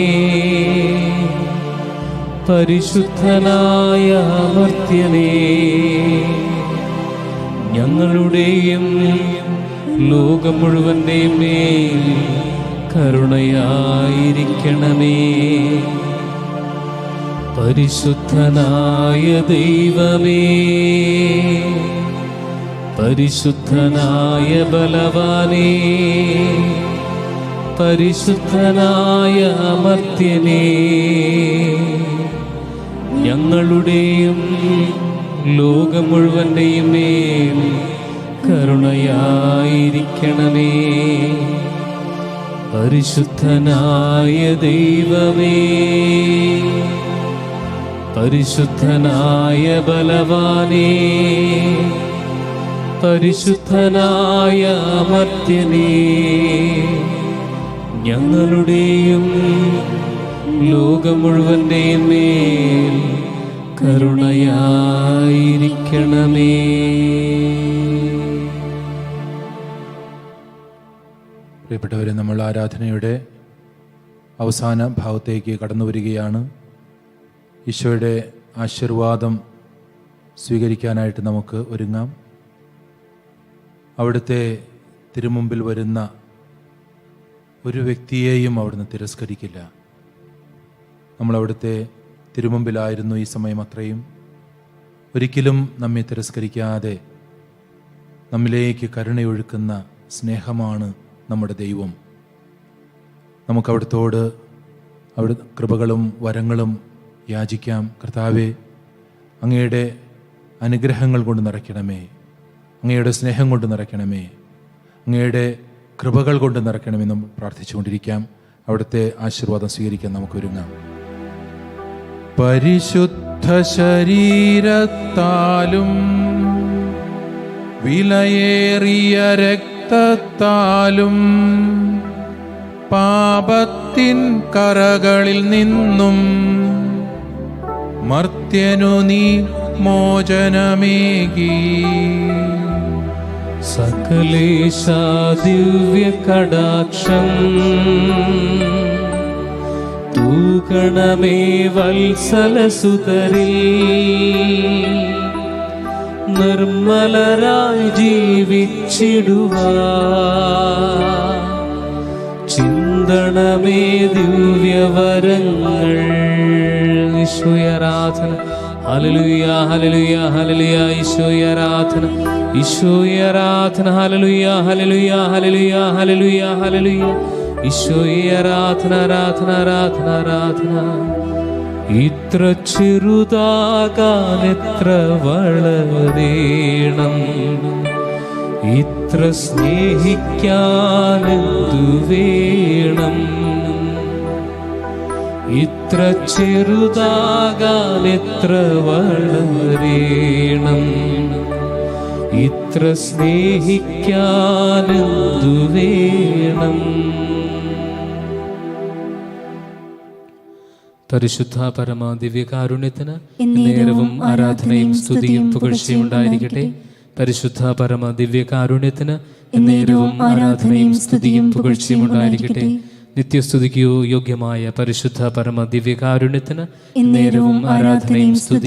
പരിശുദ്ധനായ അമർത്യനേ, ഞങ്ങളുടെയും ലോകം മുഴുവന്റെയും മേൽ കരുണയായിരിക്കണമേ. പരിശുദ്ധനായ ദൈവമേ, പരിശുദ്ധനായ ബലവാനേ, പരിശുദ്ധനായ അമർത്യനേ, ഞങ്ങളുടെയും ലോകം മുഴുവന്റെയും മേൽ കരുണയായിരിക്കണമേ. പരിശുദ്ധനായ ദൈവമേ, പരിശുദ്ധനായ ബലവാനേ, പരിശുദ്ധനായ അമർത്യനേ, ഞങ്ങളുടെയും ലോകം മുഴുവന്റെയും മേൽ കരുണയായിരിക്കണമേ. പ്രിയപ്പെട്ടവരെ, നമ്മൾ ആരാധനയുടെ അവസാന ഭാഗത്തേക്ക് കടന്നു വരികയാണ്. ഈശോയുടെ ആശീർവാദം സ്വീകരിക്കാനായിട്ട് നമുക്ക് ഒരുങ്ങാം. അവിടുത്തെ തിരുമുമ്പിൽ വരുന്ന ഒരു വ്യക്തിയെയും അവിടുന്ന് തിരസ്കരിക്കില്ല. നമ്മളവിടുത്തെ തിരുമുമ്പിലായിരുന്നു ഈ സമയം അത്രയും. ഒരിക്കലും നമ്മെ തിരസ്കരിക്കാതെ നമ്മിലേക്ക് കരുണയൊഴുക്കുന്ന സ്നേഹമാണ് നമ്മുടെ ദൈവം. നമുക്കവിടുത്തോട് അവിടെ കൃപകളും വരങ്ങളും യാചിക്കാം. കർത്താവേ, അങ്ങയുടെ അനുഗ്രഹങ്ങൾ കൊണ്ട് നിറയ്ക്കണമേ, അങ്ങയുടെ സ്നേഹം കൊണ്ട് നിറയ്ക്കണമേ, അങ്ങയുടെ കൃപകൾ കൊണ്ട് നിറയ്ക്കണമേ എന്ന് പ്രാർത്ഥിച്ചുകൊണ്ടിരിക്കാം. അവിടുത്തെ ആശീർവാദം സ്വീകരിക്കാൻ നമുക്ക് ഒരുങ്ങാം. പരിശുദ്ധ ശരീരത്താലും വിലയേറിയ രക്തത്താലും പാപത്തിൻ കറകളിൽ നിന്നും മർത്യനു നീ മോചനമേകി. സകലേശ ദിവ്യ കടാക്ഷം തൂകണമേ വത്സലസുതരിൽ. നിർമ്മലരായി ജീവിച്ചിടുവാൻ ചിന്തണമേ ദിവ്യവരങ്ങൾ. ഈശോയാരാധന. ഹല്ലേലൂയ ഹല്ലേലൂയ ഹല്ലേലൂയ. ഈശോയാരാധന ഈശോയാരാധന. ഹല്ലേലൂയ ഹല്ലേലൂയ ഹല്ലേലൂയ ഹല്ലേലൂയ ഹല്ലേലൂയ. ഈശോയാരാധന ആരാധന ആരാധന ആരാധന. ഇത്ര ചെറുതാകാൻ എത്ര വളരേണം, ഇത്ര സ്നേഹിക്കാനെന്തു വേണം. ഇത്ര ചെറുതാകാൻ എത്ര വളരേണം, ഇത്ര സ്നേഹിക്കാനെന്തു വേണം. പരിശുദ്ധ പരമ ദിവ്യകാരുണ്യത്തിന് നേരവും ആരാധനയും സ്തുതിയും പുകഴ്ചയും ഉണ്ടായിരിക്കട്ടെ. പരിശുദ്ധ പരമ ദിവ്യകാരുണ്യത്തിന് നേരവും ആരാധനയും സ്തുതിയും പുകഴ്ചയും ഉണ്ടായിരിക്കട്ടെ. നിത്യസ്തുതിക്കു യോഗ്യമായ പരിശുദ്ധ പരമ ദിവ്യകാരുണ്യത്തിന് നേരവും ആരാധനയും സ്തുതിയും